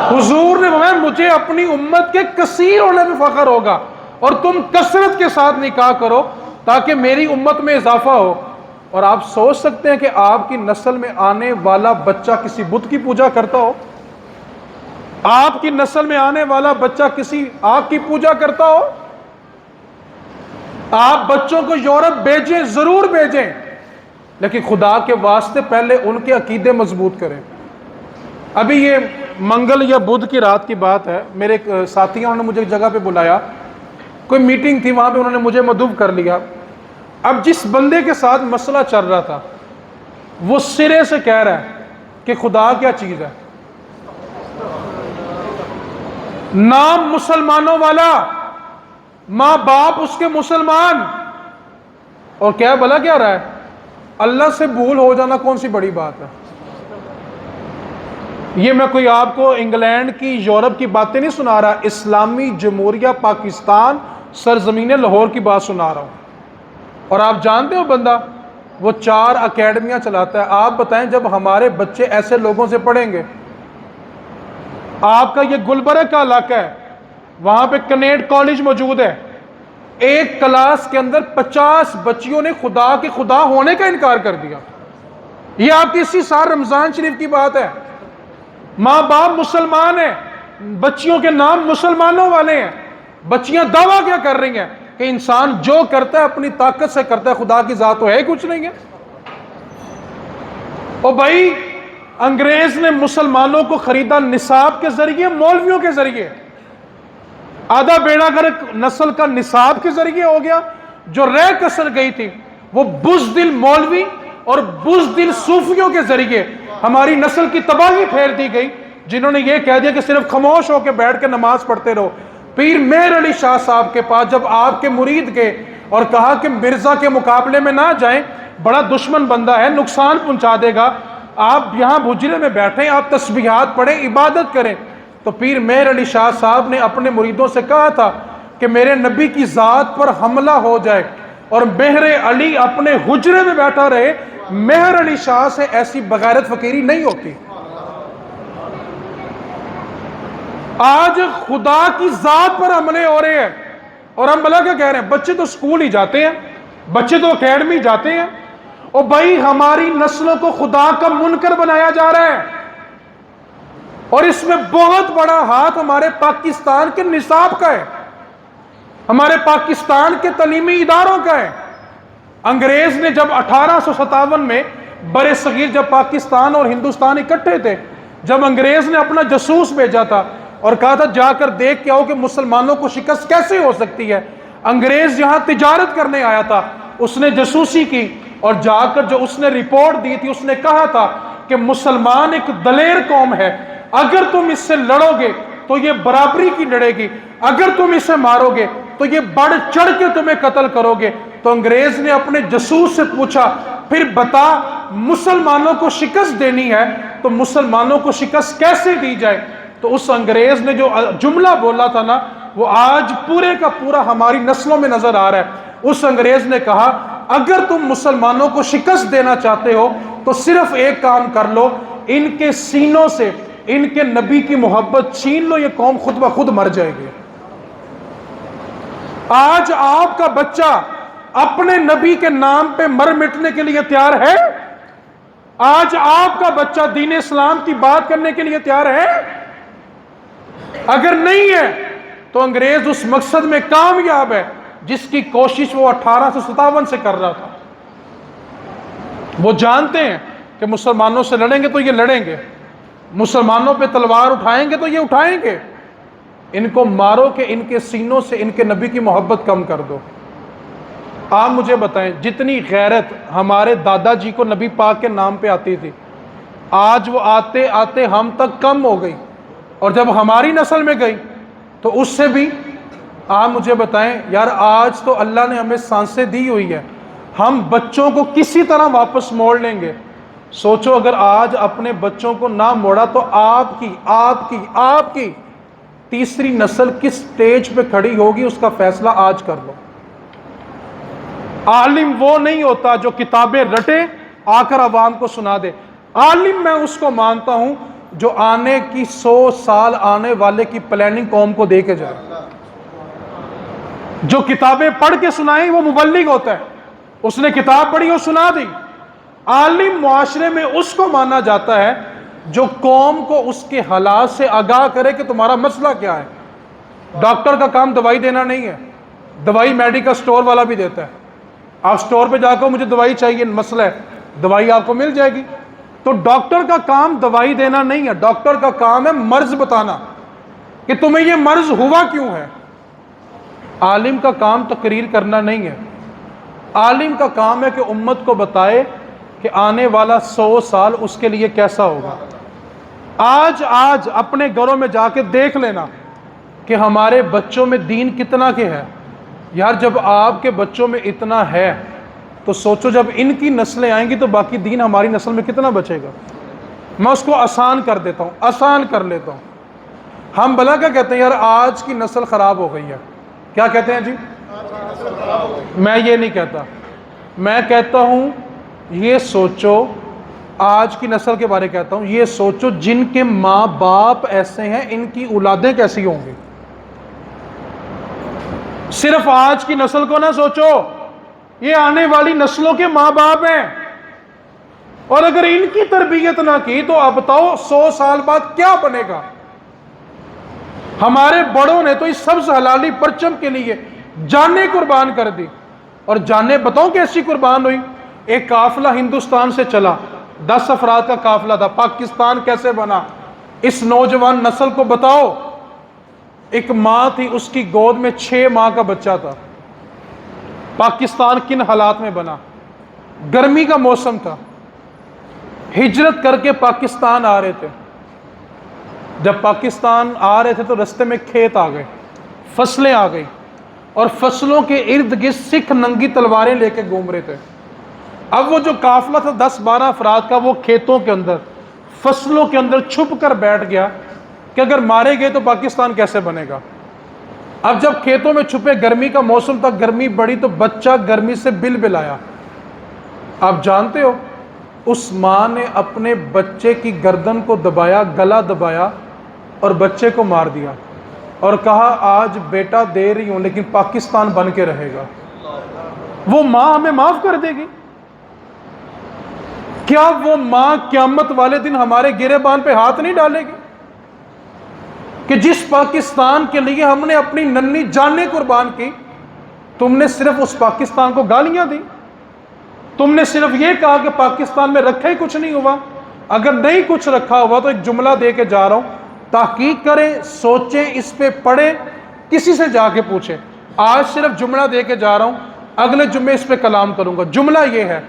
حضور نے فرمایا مجھے اپنی امت کے کثیر ہونے میں فخر ہوگا، اور تم کثرت کے ساتھ نکاح کرو تاکہ میری امت میں اضافہ ہو۔ اور آپ سوچ سکتے ہیں کہ آپ کی نسل میں آنے والا بچہ کسی بت کی پوجا کرتا ہو؟ آپ کی نسل میں آنے والا بچہ کسی آگ کی پوجا کرتا ہو؟ آپ بچوں کو یورپ بھیجیں، ضرور بھیجیں، لیکن خدا کے واسطے پہلے ان کے عقیدے مضبوط کریں۔ ابھی یہ منگل یا بدھ کی رات کی بات ہے، میرے ایک ساتھیوں نے مجھے ایک جگہ پہ بلایا، کوئی میٹنگ تھی، وہاں پہ انہوں نے مجھے مدعو کر لیا۔ اب جس بندے کے ساتھ مسئلہ چل رہا تھا وہ سرے سے کہہ رہا ہے کہ خدا کیا چیز ہے، نام مسلمانوں والا، ماں باپ اس کے مسلمان، اور کیا بھلا کیا رہا ہے، اللہ سے بھول ہو جانا کون سی بڑی بات ہے۔ یہ میں کوئی آپ کو انگلینڈ کی، یورپ کی باتیں نہیں سنا رہا، اسلامی جمہوریہ پاکستان سرزمین لاہور کی بات سنا رہا ہوں۔ اور آپ جانتے ہو بندہ وہ 4 اکیڈمیاں چلاتا ہے۔ آپ بتائیں جب ہمارے بچے ایسے لوگوں سے پڑھیں گے، آپ کا یہ گلبرگ کا علاقہ ہے، وہاں پہ کنیڈ کالج موجود ہے، ایک کلاس کے اندر 50 بچیوں نے خدا کے خدا ہونے کا انکار کر دیا۔ یہ آپ کی اسی سال رمضان شریف کی بات ہے، ماں باپ مسلمان ہیں، بچیوں کے نام مسلمانوں والے ہیں، بچیاں دعویٰ کیا کر رہی ہیں کہ انسان جو کرتا ہے اپنی طاقت سے کرتا ہے، خدا کی ذات تو ہے کچھ نہیں ہے۔ او بھائی، انگریز نے مسلمانوں کو خریدا نصاب کے ذریعے، مولویوں کے ذریعے، آدھا بیڑا گرک نسل کا نصاب کے ذریعے ہو گیا، جو رہ کسر گئی تھی وہ بزدل مولوی اور بزدل صوفیوں کے ذریعے ہماری نسل کی تباہی پھیر دی گئی، جنہوں نے یہ کہہ دیا کہ صرف خاموش ہو کے بیٹھ کے نماز پڑھتے رہو۔ پیر مہر علی شاہ صاحب کے پاس جب آپ کے مرید گئے اور کہا کہ مرزا کے مقابلے میں نہ جائیں، بڑا دشمن بندہ ہے، نقصان پہنچا دے گا، آپ یہاں حجرے میں بیٹھیں، آپ تسبیحات پڑھیں، عبادت کریں، تو پیر مہر علی شاہ صاحب نے اپنے مریدوں سے کہا تھا کہ میرے نبی کی ذات پر حملہ ہو جائے اور مہر علی اپنے حجرے میں بیٹھا رہے، مہر علی شاہ سے ایسی بغیرت فقیری نہیں ہوتی۔ آج خدا کی ذات پر حملے ہو رہے ہیں، اور ہم بھلا کیا کہہ رہے ہیں؟ بچے تو سکول ہی جاتے ہیں، بچے تو اکیڈمی جاتے ہیں، اور بھائی ہماری نسلوں کو خدا کا منکر بنایا جا رہا ہے، اور اس میں بہت بڑا ہاتھ ہمارے پاکستان کے نصاب کا ہے، ہمارے پاکستان کے تعلیمی اداروں کا ہے۔ انگریز نے جب 1857 میں بر صغیر جب پاکستان اور ہندوستان اکٹھے تھے، جب انگریز نے اپنا جاسوس بھیجا تھا اور کہا تھا جا کر دیکھ کے آؤ کہ مسلمانوں کو شکست کیسے ہو سکتی ہے، انگریز یہاں تجارت کرنے آیا تھا، اس نے جاسوسی کی، اور جا کر جو اس نے رپورٹ دی تھی، اس نے کہا تھا کہ مسلمان ایک دلیر قوم ہے، اگر تم اس سے لڑو گے تو یہ برابری کی لڑے گی، اگر تم اسے مارو گے تو یہ بڑھ چڑھ کے تمہیں قتل کرو گے۔ تو انگریز نے اپنے جاسوس سے پوچھا پھر بتا مسلمانوں کو شکست دینی ہے تو مسلمانوں کو شکست کیسے دی جائے؟ تو اس انگریز نے جو جملہ بولا تھا نا، وہ آج پورے کا پورا ہماری نسلوں میں نظر آ رہا ہے۔ اس انگریز نے کہا اگر تم مسلمانوں کو شکست دینا چاہتے ہو تو صرف ایک کام کر لو، ان کے سینوں سے ان کے نبی کی محبت چھین لو، یہ قوم خود بخود مر جائے گی۔ آج آپ کا بچہ اپنے نبی کے نام پہ مر مٹنے کے لیے تیار ہے؟ آج آپ کا بچہ دین اسلام کی بات کرنے کے لیے تیار ہے؟ اگر نہیں ہے تو انگریز اس مقصد میں کامیاب ہے جس کی کوشش وہ 1857 سے کر رہا تھا۔ وہ جانتے ہیں کہ مسلمانوں سے لڑیں گے تو یہ لڑیں گے، مسلمانوں پہ تلوار اٹھائیں گے تو یہ اٹھائیں گے، ان کو مارو کہ ان کے سینوں سے ان کے نبی کی محبت کم کر دو۔ آپ مجھے بتائیں جتنی غیرت ہمارے دادا جی کو نبی پاک کے نام پہ آتی تھی، آج وہ آتے آتے ہم تک کم ہو گئی، اور جب ہماری نسل میں گئی تو اس سے بھی۔ آپ مجھے بتائیں یار، آج تو اللہ نے ہمیں سانسیں دی ہوئی ہے، ہم بچوں کو کسی طرح واپس موڑ لیں گے۔ سوچو اگر آج اپنے بچوں کو نہ موڑا تو آپ کی تیسری نسل کس سٹیج پہ کھڑی ہوگی، اس کا فیصلہ آج کر لو۔ عالم وہ نہیں ہوتا جو کتابیں رٹے آ کر عوام کو سنا دے، عالم میں اس کو مانتا ہوں جو آنے کی 100 سال آنے والے کی پلاننگ قوم کو دے کے جائے۔ جو کتابیں پڑھ کے سنائیں وہ مبلغ ہوتا ہے، اس نے کتاب پڑھی اور سنا دی۔ عالم معاشرے میں اس کو مانا جاتا ہے جو قوم کو اس کے حالات سے آگاہ کرے کہ تمہارا مسئلہ کیا ہے۔ ڈاکٹر کا کام دوائی دینا نہیں ہے، دوائی میڈیکل سٹور والا بھی دیتا ہے۔ آپ سٹور پہ جا کر مجھے دوائی چاہیے، مسئلہ ہے، دوائی آپ کو مل جائے گی۔ تو ڈاکٹر کا کام دوائی دینا نہیں ہے، ڈاکٹر کا کام ہے مرض بتانا کہ تمہیں یہ مرض ہوا کیوں ہے۔ عالم کا کام تقریر کرنا نہیں ہے، عالم کا کام ہے کہ امت کو بتائے کہ آنے والا 100 سال اس کے لیے کیسا ہوگا۔ آج اپنے گھروں میں جا کے دیکھ لینا کہ ہمارے بچوں میں دین کتنا کے ہے۔ یار جب آپ کے بچوں میں اتنا ہے تو سوچو جب ان کی نسلیں آئیں گی تو باقی دین ہماری نسل میں کتنا بچے گا۔ میں اس کو آسان کر دیتا ہوں، آسان کر لیتا ہوں۔ ہم بھلا کیا کہتے ہیں یار آج کی نسل خراب ہو گئی ہے، کیا کہتے ہیں جی؟ میں یہ نہیں کہتا، میں کہتا ہوں یہ سوچو، آج کی نسل کے بارے کہتا ہوں، یہ سوچو جن کے ماں باپ ایسے ہیں ان کی اولادیں کیسی ہوں گی۔ صرف آج کی نسل کو نہ سوچو، یہ آنے والی نسلوں کے ماں باپ ہیں، اور اگر ان کی تربیت نہ کی تو اب بتاؤ 100 سال بعد کیا بنے گا۔ ہمارے بڑوں نے تو اس سبز حلالی پرچم کے لیے جانیں قربان کر دی، اور جانیں بتاؤ کیسی قربان ہوئی۔ ایک قافلہ ہندوستان سے چلا، 10 افراد کا قافلہ تھا، پاکستان کیسے بنا اس نوجوان نسل کو بتاؤ۔ ایک ماں تھی، اس کی گود میں 6 ماہ کا بچہ تھا۔ پاکستان کن حالات میں بنا؟ گرمی کا موسم تھا، ہجرت کر کے پاکستان آ رہے تھے۔ جب پاکستان آ رہے تھے تو رستے میں کھیت آ گئے، فصلیں آ گئی، اور فصلوں کے ارد گرد سکھ ننگی تلواریں لے کے گھوم رہے تھے۔ اب وہ جو قافلہ تھا 10-12 افراد کا، وہ کھیتوں کے اندر فصلوں کے اندر چھپ کر بیٹھ گیا کہ اگر مارے گئے تو پاکستان کیسے بنے گا۔ اب جب کھیتوں میں چھپے، گرمی کا موسم تھا، گرمی بڑی تو بچہ گرمی سے بل بلایا. آپ جانتے ہو اس ماں نے اپنے بچے کی گردن کو دبایا، گلا دبایا اور بچے کو مار دیا اور کہا آج بیٹا دے رہی ہوں لیکن پاکستان بن کے رہے گا. وہ ماں ہمیں معاف کر دے گی؟ کیا وہ ماں قیامت والے دن ہمارے گریبان پہ ہاتھ نہیں ڈالے گی کہ جس پاکستان کے لیے ہم نے اپنی ننھی جانیں قربان کی، تم نے صرف اس پاکستان کو گالیاں دی؟ تم نے صرف یہ کہا کہ پاکستان میں رکھا ہی کچھ نہیں ہوا؟ اگر نہیں کچھ رکھا ہوا تو ایک جملہ دے کے جا رہا ہوں، تحقیق کریں، سوچیں، اس پہ پڑھیں، کسی سے جا کے پوچھیں. آج صرف جملہ دے کے جا رہا ہوں، اگلے جمعے اس پہ کلام کروں گا. جملہ یہ ہے،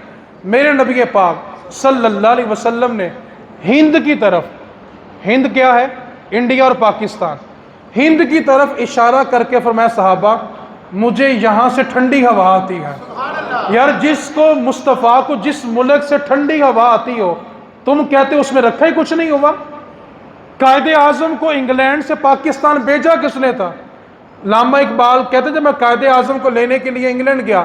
میرے نبی پاک صلی اللہ علیہ وسلم نے ہند کی طرف، ہند کیا ہے؟ انڈیا اور پاکستان، ہند کی طرف اشارہ کر کے فرمایا صحابہ مجھے یہاں سے ٹھنڈی ہوا آتی ہے. یار جس کو مصطفیٰ کو جس ملک سے ٹھنڈی ہوا آتی ہو، تم کہتے اس میں رکھا ہی کچھ نہیں ہوا؟ قائد اعظم کو انگلینڈ سے پاکستان بھیجا کس نے تھا؟ علامہ اقبال کہتے جب میں قائد اعظم کو لینے کے لیے انگلینڈ گیا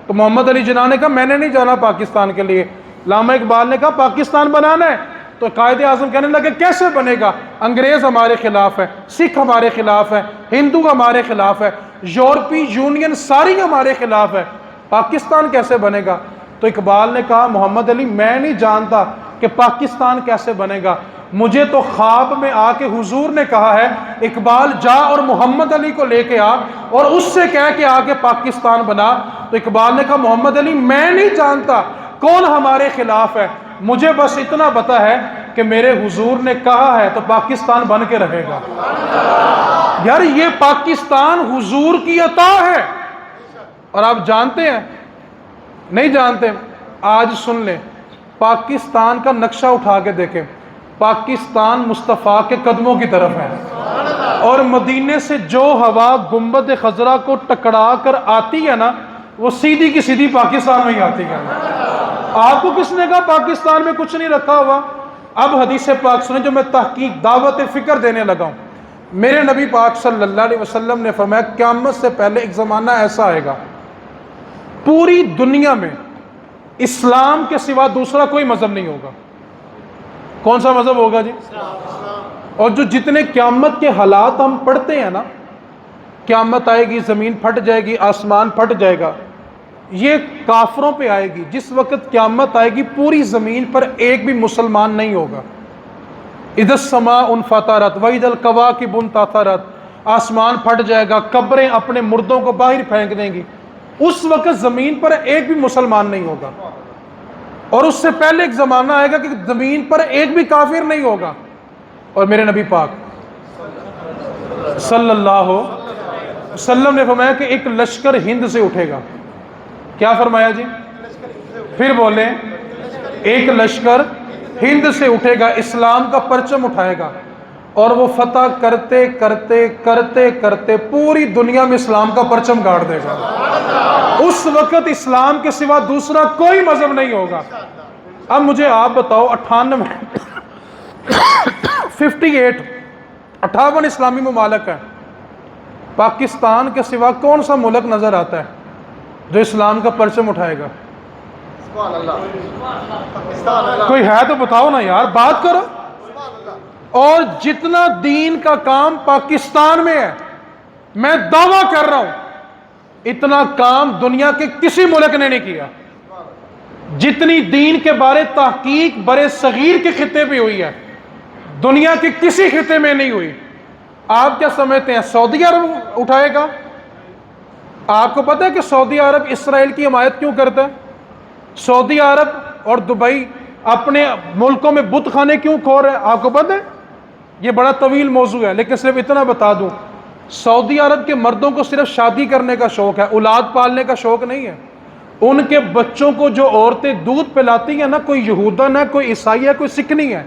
تو محمد علی جناح نے کہا میں نے نہیں جانا پاکستان کے لیے. علامہ اقبال نے کہا پاکستان بنانا ہے، تو قائد اعظم کہنے لگے کیسے بنے گا؟ انگریز ہمارے خلاف ہے، سکھ ہمارے خلاف ہے، ہندو ہمارے خلاف ہے، یورپی یونین ساری ہمارے خلاف ہے، پاکستان کیسے بنے گا؟ تو اقبال نے کہا محمد علی میں نہیں جانتا کہ پاکستان کیسے بنے گا، مجھے تو خواب میں آ کے حضور نے کہا ہے اقبال جا اور محمد علی کو لے کے آ اور اس سے کہہ کے آگے پاکستان بنا. تو اقبال نے کہا محمد علی میں نہیں جانتا کون ہمارے خلاف ہے، مجھے بس اتنا پتا ہے کہ میرے حضور نے کہا ہے تو پاکستان بن کے رہے گا. یار یہ پاکستان حضور کی عطا ہے، اور آپ جانتے ہیں؟ نہیں جانتے؟ آج سن لیں، پاکستان کا نقشہ اٹھا کے دیکھیں، پاکستان مصطفیٰ کے قدموں کی طرف ہے، اور مدینے سے جو ہوا گنبد خضرا کو ٹکرا کر آتی ہے نا وہ سیدھی کی سیدھی پاکستان میں ہی آتی ہے. آپ کو کس نے کہا پاکستان میں کچھ نہیں رکھا ہوا؟ اب حدیث پاک سنیں جو میں تحقیق دعوت فکر دینے لگا ہوں. میرے نبی پاک صلی اللہ علیہ وسلم نے فرمایا قیامت سے پہلے ایک زمانہ ایسا آئے گا پوری دنیا میں اسلام کے سوا دوسرا کوئی مذہب نہیں ہوگا. کون سا مذہب ہوگا جی؟ اور جو جتنے قیامت کے حالات ہم پڑھتے ہیں نا، قیامت آئے گی، زمین پھٹ جائے گی، آسمان پھٹ جائے گا، یہ کافروں پہ آئے گی. جس وقت قیامت آئے گی پوری زمین پر ایک بھی مسلمان نہیں ہوگا. اذا السماء انفطرت واذا الکواکب انتثرت، آسمان پھٹ جائے گا، قبریں اپنے مردوں کو باہر پھینک دیں گی. اس وقت زمین پر ایک بھی مسلمان نہیں ہوگا. اور اس سے پہلے ایک زمانہ آئے گا کہ زمین پر ایک بھی کافر نہیں ہوگا. اور میرے نبی پاک صلی اللہ علیہ وسلم نے فرمایا کہ ایک لشکر ہند سے اٹھے گا. کیا فرمایا جی؟ پھر بولیں، ایک لشکر ہند سے اٹھے گا، اسلام کا پرچم اٹھائے گا، اور وہ فتح کرتے کرتے کرتے کرتے پوری دنیا میں اسلام کا پرچم گاڑ دے گا. اس وقت اسلام کے سوا دوسرا کوئی مذہب نہیں ہوگا. اب مجھے آپ بتاؤ 58 اسلامی ممالک ہیں، پاکستان کے سوا کون سا ملک نظر آتا ہے جو اسلام کا پرچم اٹھائے گا؟ کوئی ہے تو بتاؤ نا یار، بات کرو. اور جتنا دین کا کام پاکستان میں ہے، میں دعویٰ کر رہا ہوں اتنا کام دنیا کے کسی ملک نے نہیں کیا. جتنی دین کے بارے تحقیق برے صغیر کے خطے پہ ہوئی ہے دنیا کے کسی خطے میں نہیں ہوئی. آپ کیا سمجھتے ہیں سعودی عرب اٹھائے گا؟ آپ کو پتہ ہے کہ سعودی عرب اسرائیل کی حمایت کیوں کرتا ہے؟ سعودی عرب اور دبئی اپنے ملکوں میں بت خانے کیوں کھول رہے ہیں؟ آپ کو پتہ ہے؟ یہ بڑا طویل موضوع ہے، لیکن صرف اتنا بتا دوں، سعودی عرب کے مردوں کو صرف شادی کرنے کا شوق ہے، اولاد پالنے کا شوق نہیں ہے. ان کے بچوں کو جو عورتیں دودھ پلاتی ہیں نا، کوئی یہودہ نہ، کوئی عیسائی ہے، کوئی سکھ نہیں ہے.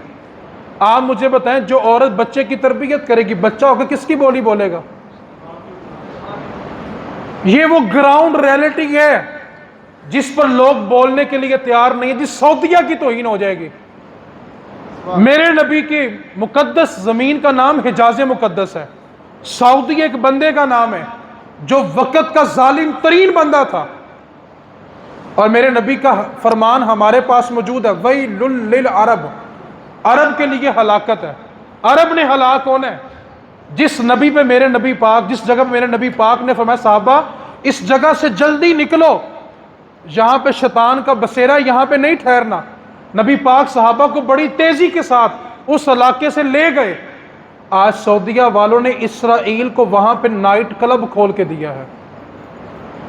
آپ مجھے بتائیں جو عورت بچے کی تربیت کرے گی، بچہ ہو کے کس کی بولی بولے گا؟ یہ وہ گراؤنڈ ریئلٹی ہے جس پر لوگ بولنے کے لیے تیار نہیں ہے. جس سعودیہ کی توہین ہو جائے گی. میرے نبی کی مقدس زمین کا نام حجاز مقدس ہے. سعودی ایک بندے کا نام ہے جو وقت کا ظالم ترین بندہ تھا، اور میرے نبی کا فرمان ہمارے پاس موجود ہے، ویل للعرب، عرب کے لیے ہلاکت ہے۔ عرب نے ہلاک ہونا ہے۔ جس نبی پہ میرے نبی پاک، جس جگہ پہ میرے نبی پاک نے فرمایا صحابہ اس جگہ سے جلدی نکلو، یہاں پہ شیطان کا بسیرا، یہاں پہ نہیں ٹھہرنا، نبی پاک صحابہ کو بڑی تیزی کے ساتھ اس علاقے سے لے گئے۔ آج سعودیہ والوں نے اسرائیل کو وہاں پہ نائٹ کلب کھول کے دیا ہے،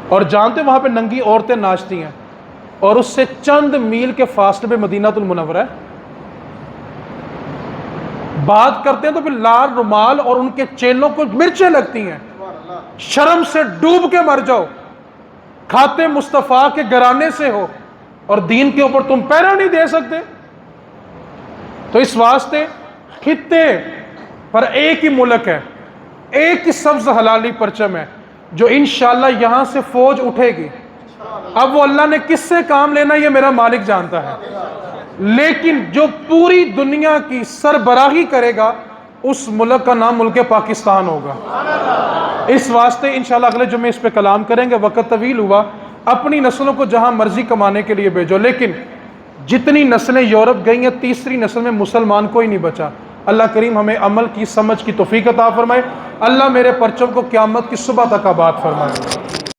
اور جانتے وہاں پہ ننگی عورتیں ناچتی ہیں، اور اس سے چند میل کے فاصلے پہ مدینہ المنورہ ہے۔ بات کرتے ہیں تو پھر لال رومال اور ان کے چیلوں کو مرچیں لگتی ہیں۔ شرم سے ڈوب کے مر جاؤ، کھاتے مصطفیٰ کے گھرانے سے ہو اور دین کے اوپر تم پہرا نہیں دے سکتے۔ تو اس واسطے خطے پر ایک ہی ملک ہے، ایک ہی سبز حلالی پرچم ہے، جو انشاءاللہ یہاں سے فوج اٹھے گی۔ اب وہ اللہ نے کس سے کام لینا یہ میرا مالک جانتا ہے، لیکن جو پوری دنیا کی سربراہی کرے گا اس ملک کا نام ملک پاکستان ہوگا۔ اس واسطے انشاءاللہ اگلے جمعے اس پہ کلام کریں گے، وقت طویل ہوا۔ اپنی نسلوں کو جہاں مرضی کمانے کے لیے بھیجو، لیکن جتنی نسلیں یورپ گئی ہیں تیسری نسل میں مسلمان کوئی نہیں بچا۔ اللہ کریم ہمیں عمل کی سمجھ کی توفیق عطا فرمائے۔ اللہ میرے پرچم کو قیامت کی صبح تک آباد فرمائے۔